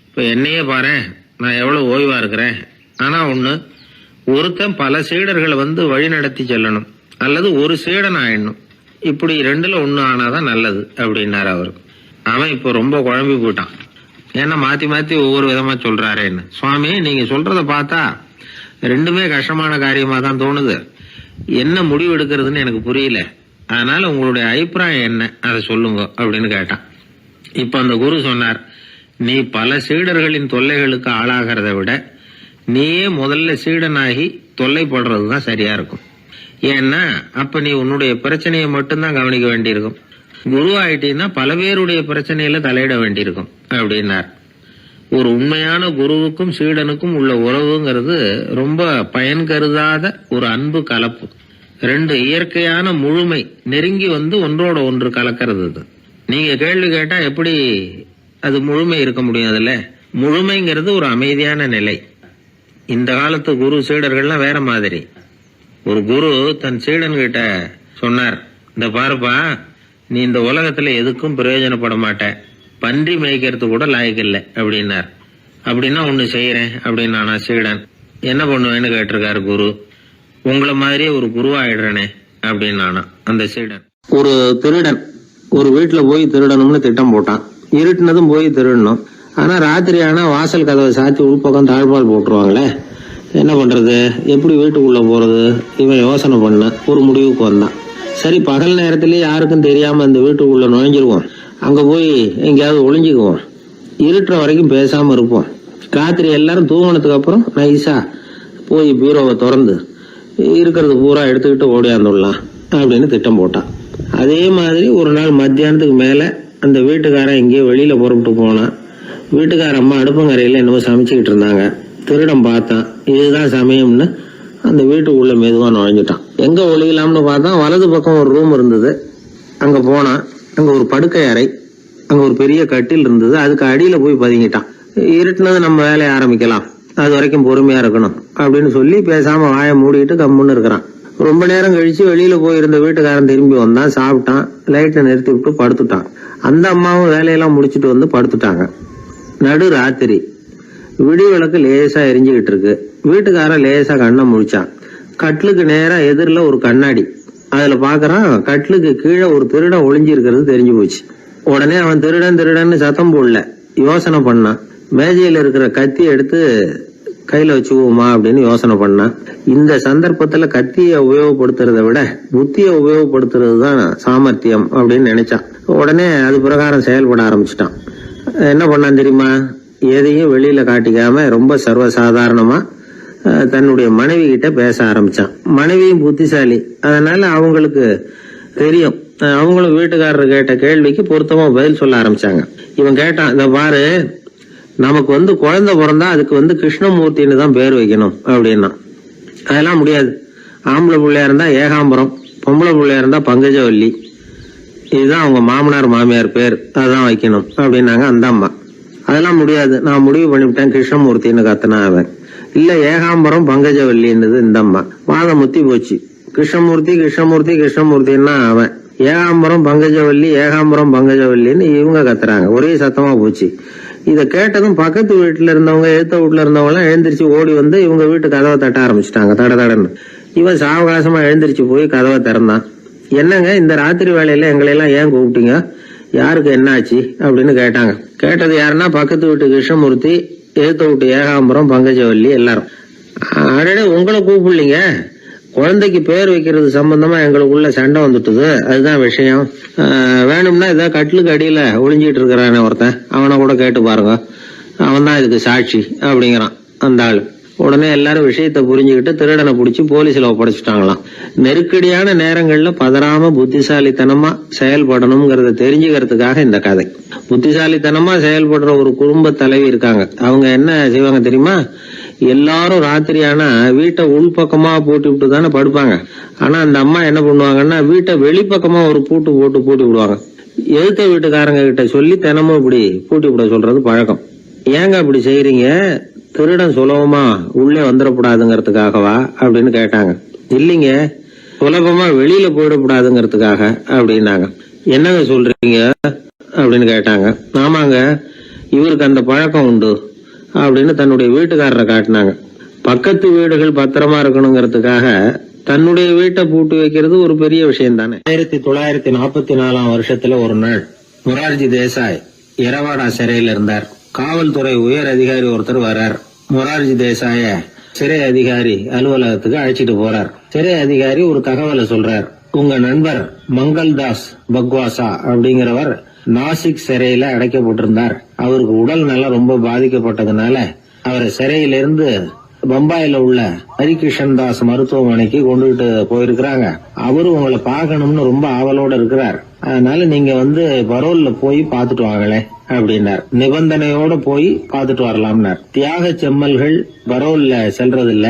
இப்ப என்னையே பாரு, நான் எவ்வளவு ஓய்வா இருக்கிறேன். ஆனா ஒண்ணு, ஒருத்தன் பல சீடர்களை வழி நடத்தி செல்லணும், அல்லது ஒரு சீடன் ஆயிடணும். இப்படி ரெண்டுல ஒண்ணு ஆனாதான் நல்லது அப்படின்னாரு அவரு. அவன் இப்போ ரொம்ப குழம்பி போயிட்டான். ஏன்னா மாத்தி மாத்தி ஒவ்வொரு விதமா சொல்றாருன்னு. சுவாமி, நீங்க சொல்றத பார்த்தா ரெண்டுமே கஷ்டமான காரியமா தான் தோணுது. என்ன முடிவு எடுக்கிறதுன்னு எனக்கு புரியல. அதனால உங்களுடைய அபிப்பிராயம் என்ன, அதை சொல்லுங்க அப்படின்னு கேட்டான். இப்ப அந்த குரு சொன்னார், நீ பல சீடர்களின் தொல்லைகளுக்கு ஆளாகிறத விட நீயே முதல்ல சீடனாகி தொல்லைப்படுறதுதான் சரியா இருக்கும். ஏன்னா அப்ப நீ உன்னுடைய பிரச்சனையை மட்டும்தான் கவனிக்க வேண்டியிருக்கும். குரு ஆயிட்டீங்கன்னா பல பேருடைய பிரச்சனையில தலையிட வேண்டியிருக்கும் அப்படின்னார். ஒரு உண்மையான குருவுக்கும் சீடனுக்கும் உள்ள உறவுங்கிறது ரொம்ப பயன் கருதாத ஒரு அன்பு கலப்பு. ரெண்டு இயற்கையான முழுமை நெருங்கி ஒன்றோட ஒன்று கலக்கிறது. நீங்க கேள்வி கேட்டா எப்படி அது முழுமை இருக்க முடியும்? அதுல முழுமைங்கிறது ஒரு அமைதியான நிலை. இந்த காலத்து குரு சீடர்கள்லாம் வேற மாதிரி. ஒரு குரு தன் சீடன் கிட்ட சொன்னார், இந்த பாருப்பா, நீ இந்த உலகத்துல எதுக்கும் பிரயோஜனப்பட மாட்ட, பன்றி மேய்க்கிறது கூட லாய்க்கில்லை அப்படின்னார். அப்படின்னா ஒண்ணு செய்யறேன் அப்படின்னா சீடன். என்ன பண்ணுவேன்னு கேட்டிருக்காரு குரு. உங்களை மாதிரியே ஒரு குருவாயிடுறனே அப்படின்னானா அந்த சீடன். ஒரு திருடன் ஒரு வீட்டுல போய் திருடணும்னு திட்டம் போட்டான். இருட்டுனதும் போய் திருடணும். ஆனா ராத்திரி ஆனா வாசல் கதவை சாத்தி உள்பக்கம் தாழ்பால் போட்டுருவாங்களே, என்ன பண்றது, எப்படி வீட்டுக்குள்ள போறது? இவன் யோசனை பண்ண ஒரு முடிவுக்கு வந்தான். சரி, பகல் நேரத்திலேயே யாருக்கும் தெரியாம இந்த வீட்டுக்குள்ள நுழைஞ்சிருவோம், அங்க போய் எங்கேயாவது ஒளிஞ்சுக்குவோம், இருட்டுற வரைக்கும் பேசாம இருப்போம், ராத்திரி எல்லாரும் தூங்கினதுக்கு அப்புறம் நைஸா போய் பீரோவை திறந்து இருக்கிறது பூரா எடுத்துக்கிட்டு ஓடியாந்துடலாம் அப்படின்னு திட்டம் போட்டான். அதே மாதிரி ஒரு நாள் மத்தியானத்துக்கு மேல அந்த வீட்டுக்காரன் எங்கேயோ வெளியில புறப்பட்டு போனான். வீட்டுக்கார அம்மா அடுப்பங்கரையில என்னவோ சமைச்சுக்கிட்டு இருந்தாங்க. திருடன் பார்த்தான், இதுதான் சமயம்னு அந்த வீட்டுக்குள்ள மெதுவா நுழைஞ்சிட்டான். எங்க ஒளியலாம்னு பார்த்தா வலது பக்கம் ஒரு ரூம் இருந்தது. அங்க போனான். அங்க ஒரு படுக்கை அறை, அங்க ஒரு பெரிய கட்டில் இருந்தது. அதுக்கு அடியில போய் பதுங்கிட்டான். இருட்டுனது நம்ம வேலையை ஆரம்பிக்கலாம், அது வரைக்கும் பொறுமையா இருக்கணும் அப்படின்னு சொல்லி பேசாம வாயை மூடிட்டு கம்முன்னு இருக்கிறான். ரொம்ப நேரம் கழிச்சு வெளியில போயிருந்த வீட்டுக்காரன் திரும்பி வந்தான், சாப்பிட்டான், லைட்டை நிறுத்தி விட்டு படுத்துட்டான். அந்த அம்மாவும் வேலையெல்லாம் முடிச்சுட்டு வந்து படுத்துட்டாங்க. நடு ராத்திரி, விடி விளக்கு லேசா எரிஞ்சுக்கிட்டு இருக்கு. வீட்டுக்காரன் லேசா கண்ணை முழிச்சான். கட்லுக்கு நேரா எதிரில ஒரு கண்ணாடி. அதுல பாக்குறான், கட்லுக்கு கீழே ஒரு திருடன் ஒளிஞ்சு இருக்கிறது தெரிஞ்சு போச்சு. உடனே அவன் திருடன் திருடன்னு சத்தம் போடல, யோசனை பண்ணான். மேஜையில இருக்கிற கத்தி எடுத்து கையில வச்சுக்குவோமா அப்படின்னு யோசனை பண்ணான். இந்த சந்தர்ப்பத்துல கத்தியை உபயோகப்படுத்துறதை விட புத்தியை உபயோகப்படுத்துறது தான் சாமர்த்தியம் அப்படின்னு நினைச்சான். உடனே அது பிரகாரம் செயல்பட ஆரம்பிச்சிட்டான். என்ன பண்ணான் தெரியுமா? எதையும் வெளியில காட்டிக்காம ரொம்ப சர்வசாதாரணமா தன்னுடைய மனைவி கிட்ட பேச ஆரம்பிச்சான். மனைவியும் புத்திசாலி, அதனால அவங்களுக்கு தெரியும். அவங்களும் வீட்டுக்காரர் கேட்ட கேள்விக்கு பொருத்தமா பதில் சொல்ல ஆரம்பிச்சாங்க. இவன் கேட்டான், இந்த பாரு, நமக்கு குழந்தை பிறந்தா அதுக்கு கிருஷ்ணமூர்த்தின்னு தான் பேர் வைக்கணும் அப்படின்னா. அதெல்லாம் முடியாது. ஆம்பளை பிள்ளையா இருந்தா ஏகாம்பரம், பொம்பளை பிள்ளையா இருந்தா பங்கஜவல்லி, இதுதான் அவங்க மாமனார் மாமியார் பேர், அதான் வைக்கணும் அப்படின்னாங்க அந்த அம்மா. அதெல்லாம் முடியாது, நான் முடிவு பண்ணிவிட்டேன் கிருஷ்ணமூர்த்தின்னு கத்தனா அவன். இல்ல ஏகாம்பரம் பங்கஜவல்லின்றது இந்த அம்மா. வாதம் முத்தி போச்சு. கிருஷ்ணமூர்த்தி கிருஷ்ணமூர்த்தி கிருஷ்ணமூர்த்தின்னா அவன். ஏகாம்பரம் பங்கஜவல்லி ஏகாம்பரம் பங்கஜவல்லின்னு இவங்க கத்துறாங்க. ஒரே சத்தமா போச்சு. இதை கேட்டதும் பக்கத்து வீட்டுல இருந்தவங்க எழுத்த வீட்டுல இருந்தவங்க எல்லாம் எழுந்திரிச்சு ஓடி வந்து இவங்க வீட்டு கதவை தட்ட ஆரம்பிச்சிட்டாங்க தடன்னு. இவன் சாவகாசமா எழுந்திரிச்சு போய் கதவை திறந்தான். என்னங்க இந்த ராத்திரி வேலையில எங்களை எல்லாம் ஏன் கூப்பிட்டீங்க, யாருக்கு என்னாச்சு அப்படின்னு கேட்டாங்க. கேட்டது யாருன்னா பக்கத்து வீட்டு கிருஷ்ணமூர்த்தி, எழுத்த வீட்டு ஏகாம்பரம், பங்கஜவல்லி எல்லாரும். அடடே உங்களை கூப்பிடலீங்க, குழந்தைக்கு பேர் வைக்கிறது சம்பந்தமா எங்களுக்குள்ள சண்டை வந்துட்டுது, அதுதான் விஷயம். வேணும்னா இதை கட்டிலுக்கு அடியில ஒளிஞ்சிட்டு இருக்கிறானே ஒருத்தன், அவனை கூட கேட்டு பாருங்க, அவன் தான் இதுக்கு சாட்சி அப்படிங்கிறான் அந்த ஆளு. உடனே எல்லாரும் விஷயத்த புரிஞ்சுக்கிட்டு திருடனை பிடிச்சி போலீஸ்ல ஒப்படைச்சிட்டாங்களாம். நெருக்கடியான நேரங்கள்ல பதறாம புத்திசாலித்தனமா செயல்படணுங்கிறத தெரிஞ்சுக்கிறதுக்காக இந்த கதை. புத்திசாலித்தனமா செயல்படுற ஒரு குடும்ப தலைவி இருக்காங்க. அவங்க என்ன செய்வாங்க தெரியுமா, எல்லாரும் ராத்திரி ஆனா வீட்டை உள்பக்கமா பூட்டி விட்டு தானே படுப்பாங்க. ஆனா அந்த அம்மா என்ன பண்ணுவாங்கன்னா வீட்டை வெளிப்பக்கமா ஒரு பூட்டு போட்டு பூட்டி விடுவாங்க. எழுத்த வீட்டுக்காரங்க கிட்ட சொல்லி தினமும் இப்படி பூட்டி விட சொல்றது பழக்கம். ஏங்க அப்படி செய்யறீங்க, திருடன் சுலபமா உள்ளே வந்துடக்கூடாதுங்கிறதுக்காகவா அப்படின்னு கேட்டாங்க. இல்லைங்க, சுலபமா வெளியில போயிடக்கூடாதுங்கிறதுக்காக அப்படின்னாங்க. என்னங்க சொல்றீங்க அப்படின்னு கேட்டாங்க. ஆமாங்க, இவருக்கு அந்த பழக்கம் உண்டு அப்படின்னு தன்னுடைய வீட்டுக்காரரை காட்டினாங்க. பக்கத்து வீடுகள் பத்திரமா இருக்கணுங்கிறதுக்காக தன்னுடைய வீட்டை பூட்டி வைக்கிறது ஒரு பெரிய விஷயம் தானே. 1944 வருஷத்துல ஒரு நாள் மொரார்ஜி தேசாய் எரவாடா சிறையில இருந்தார். காவல்துறை உயர் அதிகாரி ஒருத்தர் வர்றார். மொரார்ஜி தேசாய சிறை அதிகாரி அலுவலகத்துக்கு அழைச்சிட்டு போறார். சிறை அதிகாரி ஒரு தகவலை சொல்றார். உங்க நண்பர் மங்கள்தாஸ் பக்வாசா அப்படிங்கிறவர் நாசிக் சிறையில அடைக்கப்பட்டிருந்தார். அவருக்கு உடல் நலம் ரொம்ப பாதிக்கப்பட்டதுனால அவரை சிறையிலிருந்து பம்பாயில உள்ள ஹரிகிருஷ்ணன் தாஸ் மருத்துவமனைக்கு கொண்டுகிட்டு போயிருக்கிறாங்க. அவரு உங்களை பார்க்கணும்னு ரொம்ப ஆவலோட இருக்கிறார். அதனால நீங்க பரோல்ல போய் பாத்துட்டு வாங்களே அப்படின்னார். நிபந்தனையோட போய் பாத்துட்டு வரலாம்னார். தியாக செம்மல்கள் பரோல்ல செல்றது இல்ல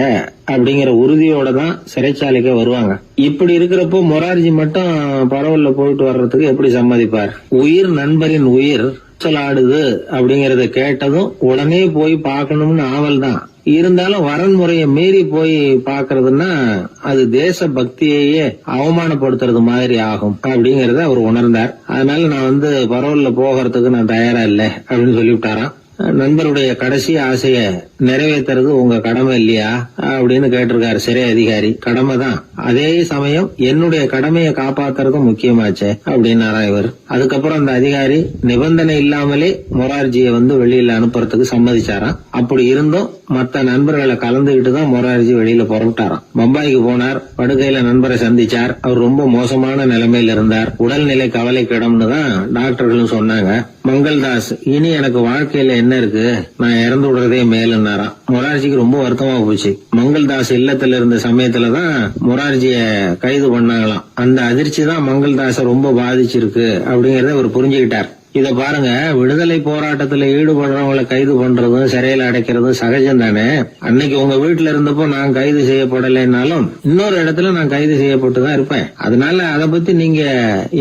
அப்படிங்கிற உறுதியோட தான் சிறைச்சாலைக்கு வருவாங்க. இப்படி இருக்கிறப்போ மொரார்ஜி மட்டும் பரோல்ல போயிட்டு வர்றதுக்கு எப்படி சம்மதிப்பார்? உயிர் நண்பரின் உயிர் சொல்லாடுது அப்படிங்கறத கேட்டதும் உடனே போய் பார்க்கணும்னு ஆவல் தான். இருந்தாலும் வரன்முறையை மீறி போய் பாக்குறதுன்னா அது தேச பக்தியையே அவமானப்படுத்துறது மாதிரி ஆகும் அப்படிங்கறத அவர் உணர்ந்தார். அதனால நான் பரோல்ல போகிறதுக்கு நான் தயாரா இல்லை அப்படின்னு சொல்லிவிட்டாராம். நண்பருடைய கடைசி ஆசைய நிறைவேற்றுறது உங்க கடமை இல்லையா அப்படின்னு கேட்டிருக்காரு சிறை அதிகாரி. கடமை தான், அதே சமயம் என்னுடைய கடமையை காப்பாத்துறதும் முக்கியமாச்சே அப்படின்னாரா இவர். அதுக்கப்புறம் அந்த அதிகாரி நிபந்தனை இல்லாமலே மொரார்ஜியை வெளியில அனுப்புறதுக்கு சம்மதிச்சாராம். அப்படி இருந்தும் மத்த நண்பர்களை கலந்துகிட்டு தான் மொரார்ஜி வெளியில புறப்பட்டாராம். பம்பாய்க்கு போனார். படுக்கையில நண்பரை சந்திச்சார். அவர் ரொம்ப மோசமான நிலைமையில இருந்தார். உடல்நிலை கவலைக்கிடம்னு தான் டாக்டர்களும் சொன்னாங்க. மங்கள்தாஸ், இனி எனக்கு வாழ்க்கையில என்ன இருக்கு, நான் இறந்து விடுறதே மேலுன்னாராம். மொரார்ஜிக்கு ரொம்ப வருத்தமா போச்சு. மங்கள்தாஸ் இல்லத்துல இருந்த சமயத்துலதான் மொரார்ஜிய கைது பண்ணாங்களாம். அந்த அதிர்ச்சி தான் மங்கள்தாஸ ரொம்ப பாதிச்சிருக்கு அப்படிங்கறத அவர் புரிஞ்சுக்கிட்டார். இத பாருங்க, விடுதலை போராட்டத்துல ஈடுபடுறவங்களை கைது பண்றதும் சிறையில அடைக்கிறதும் சகஜம் தானே. அன்னைக்கு உங்க வீட்டுல இருந்தப்போ நான் கைது செய்யப்படலைன்னாலும் இன்னொரு இடத்துல நான் கைது செய்யப்பட்டுதான் இருப்பேன். அதனால அதை பத்தி நீங்க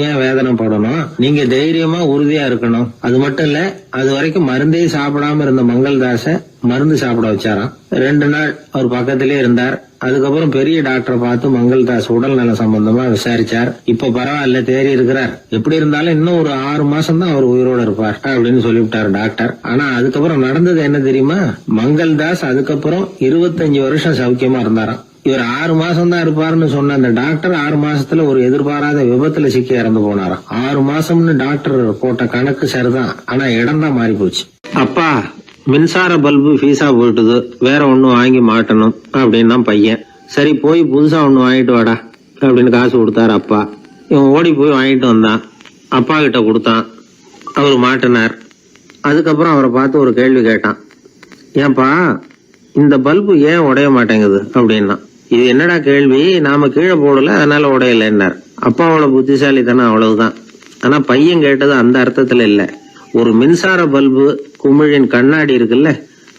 ஏன் வேதனைப்படணும்? நீங்க தைரியமா உறுதியா இருக்கணும். அது மட்டும் இல்ல, அது வரைக்கும் மருந்தே சாப்பிடாம இருந்த மங்கள்தாஸ மருந்து சாப்பிட வச்சாராம். 2 நாள் அவர் பக்கத்திலே இருந்தார். அதுக்கப்புறம் பெரிய டாக்டரை பார்த்து மங்கள்தாஸ் உடல் நல சம்பந்தமா விசாரிச்சார். இப்ப பரவாயில்ல, தேறி இருக்கிறார். எப்படி இருந்தாலும் இன்னும் ஒரு 6 மாசம் தான் அவர் உயிரோட இருப்பார் அப்படின்னு சொல்லிவிட்டாரு டாக்டர். ஆனா அதுக்கப்புறம் நடந்தது என்ன தெரியுமா? மங்கள்தாஸ் அதுக்கப்புறம் 25 வருஷம் சௌக்கியமா இருந்தாராம். இவர் 6 மாசம் தான் இருப்பாருன்னு சொன்ன அந்த டாக்டர் 6 மாசத்துல ஒரு எதிர்பாராத விபத்துல சிக்கி இறந்து போனாராம். 6 மாசம்னு டாக்டர் போட்ட கணக்கு சரிதான், ஆனா இடம் தான் மாறி போச்சு. அப்பா, மின்சார பல்பு ஃபீஸா போயிட்டுது, வேற ஒண்ணு வாங்கி மாட்டணும் அப்படின்னா பையன். சரி போய் புதுசா ஒண்ணு வாங்கிட்டு வாடா அப்படின்னு காசு கொடுத்தாரு அப்பா. இவன் ஓடி போய் வாங்கிட்டு வந்தான். அப்பா கிட்ட கொடுத்தான். அவர் மாட்டினார். அதுக்கப்புறம் அவரை பார்த்து ஒரு கேள்வி கேட்டான். ஏன்பா, இந்த பல்பு ஏன் உடைய மாட்டேங்குது அப்படின்னா. இது என்னடா கேள்வி, நாம கீழே போடல அதனால உடையலன்னார். அப்பாவோட புத்திசாலித்தனம் அவ்வளவுதான். ஆனா பையன் கேட்டது அந்த அர்த்தத்துல இல்ல. ஒரு மின்சார பல்பு குமிழின் கண்ணாடி இருக்குல்ல,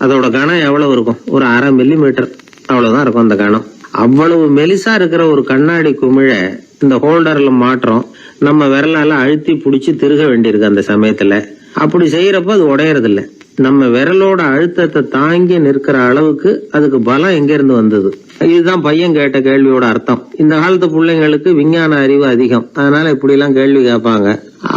அதோட கனம் எவ்வளவு இருக்கும்? ஒரு 1/2 மில்லிமீட்டர் அவ்வளவுதான் இருக்கும் அந்த கனம். அவ்வளவு மெலிசா இருக்கிற ஒரு கண்ணாடி குமிழ இந்த ஹோல்டர்ல மாற்றம் நம்ம விரலால அழுத்தி புடிச்சு திருக வேண்டியிருக்கு அந்த சமயத்துல. அப்படி செய்யறப்ப அது உடையறது இல்ல. நம்ம விரலோட அழுத்தத்தை தாங்கி நிற்கிற அளவுக்கு அதுக்கு பலம் எங்க இருந்து வந்தது? இதுதான் பையன் கேட்ட கேள்வியோட அர்த்தம். இந்த காலத்து பிள்ளைங்களுக்கு விஞ்ஞான அறிவு அதிகம், அதனால இப்படி எல்லாம் கேள்வி கேட்பாங்க.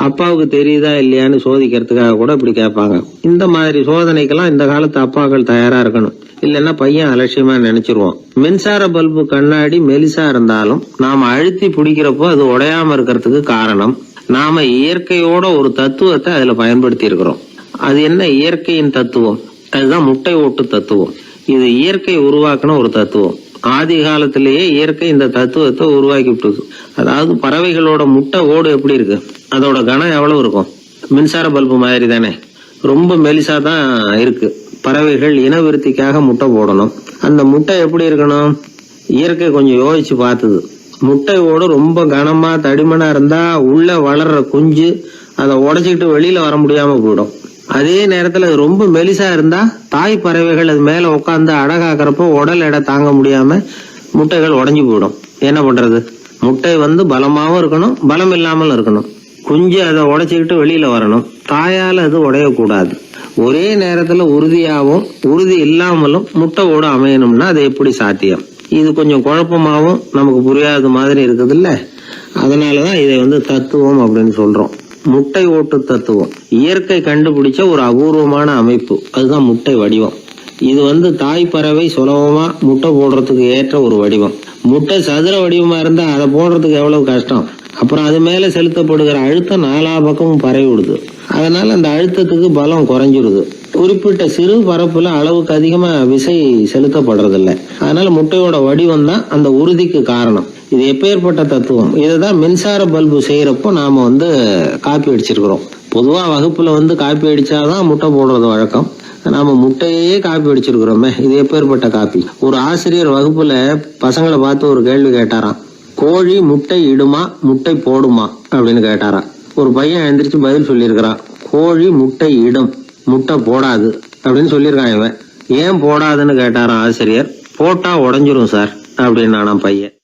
அப்பாவுக்கு தெரியுதா இல்லையான்னு சோதிக்கிறதுக்காக கூட இப்படி கேட்பாங்க. இந்த மாதிரி சோதனைக்கெல்லாம் இந்த காலத்து அப்பாக்கள் தயாரா இருக்கணும், இல்லைன்னா பையன் அலட்சியமா நினைச்சிருவோம். மின்சார பல்பு கண்ணாடி மெலிசா இருந்தாலும் நாம அழுத்தி பிடிக்கிறப்போ அது உடையாம இருக்கிறதுக்கு காரணம் நாம இயற்கையோட ஒரு தத்துவத்தை அதுல பயன்படுத்தி இருக்கிறோம். அது என்ன இயற்கையின் தத்துவம்? அதுதான் முட்டை ஓட்டு தத்துவம். இது இயற்கை உருவாக்கின ஒரு தத்துவம். ஆதி காலத்திலேயே இயற்கை இந்த தத்துவத்தை உருவாக்கி விட்டுது. அதாவது பறவைகளோட முட்டை ஓடு எப்படி இருக்கு, அதோட கனம் எவ்வளவு இருக்கும்? மின்சார பல்பு மாதிரி தானே, ரொம்ப மெலிசா தான் இருக்கு. பறவைகள் இனவிருத்திக்காக முட்டை போடணும். அந்த முட்டை எப்படி இருக்கணும்? இயற்கை கொஞ்சம் யோசிச்சு பார்த்தது. முட்டை ஓடு ரொம்ப கனமா தடிமனா இருந்தா உள்ள வளர்ற குஞ்சு அதை உடைச்சிக்கிட்டு வெளியில வர முடியாம போயிடும். அதே நேரத்துல அது ரொம்ப மெலிசா இருந்தா தாய் பறவைகள் அது மேல உட்காந்து அடகாக்குறப்போ உடல் எடை தாங்க முடியாம முட்டைகள் உடைஞ்சு போயிடும். என்ன பண்றது? முட்டை பலமாவும் இருக்கணும், பலம் இல்லாமல் இருக்கணும். குஞ்சு அதை உடைச்சுக்கிட்டு வெளியில வரணும். தாயால அது உடையக்கூடாது. ஒரே நேரத்துல உறுதியாகவும் உறுதி இல்லாமலும் முட்டை ஓடு அமையணும்னா அது எப்படி சாத்தியம்? இது கொஞ்சம் குழப்பமாவும் நமக்கு புரியாத மாதிரி இருக்குது இல்ல. அதனாலதான் இதை தத்துவம் அப்படின்னு சொல்றோம். முட்டை ஓட்டு தத்துவம் இயற்கை கண்டுபிடிச்ச ஒரு அபூர்வமான அமைப்பு. அதுதான் முட்டை வடிவம். இது தாய் பறவை சுலபமா முட்டை போடுறதுக்கு ஏற்ற ஒரு வடிவம். முட்டை சதுர வடிவமா இருந்தா அதை போடுறதுக்கு எவ்வளவு கஷ்டம். அப்புறம் அது மேல செலுத்தப்படுகிற அழுத்தம் நாலா பக்கமும் பரவி விடுது. அதனால அந்த அழுத்தத்துக்கு பலம் குறைஞ்சிருது. குறிப்பிட்ட சிறு பரப்புல அளவுக்கு அதிகமா விசை செலுத்தப்படுறது இல்லை. அதனால முட்டையோட வடிவம் தான் அந்த உறுதிக்கு காரணம். இது எப்பேற்பட்ட தத்துவம்? இதுதான் மின்சார பல்பு செய்யறப்போ நாம காப்பி அடிச்சிருக்கிறோம். பொதுவா வகுப்புல காப்பி அடிச்சாதான் முட்டை போடுறது வழக்கம். நாம முட்டையே காப்பி அடிச்சிருக்கிறோமே, இது எப்பேற்பட்ட காப்பி? ஒரு ஆசிரியர் வகுப்புல பசங்களை பார்த்து ஒரு கேள்வி கேட்டாராம். கோழி முட்டை இடுமா, முட்டை போடுமா அப்படின்னு கேட்டாராம். ஒரு பையன் எந்திரிச்சு பதில் சொல்லியிருக்கிறான். கோழி முட்டை இடும், முட்டை போடாது அப்படின்னு சொல்லியிருக்கான். இவன் ஏன் போடாதுன்னு கேட்டாராம் ஆசிரியர். போட்டா உடஞ்சிரும் சார் அப்படின்னு நானா பையன்.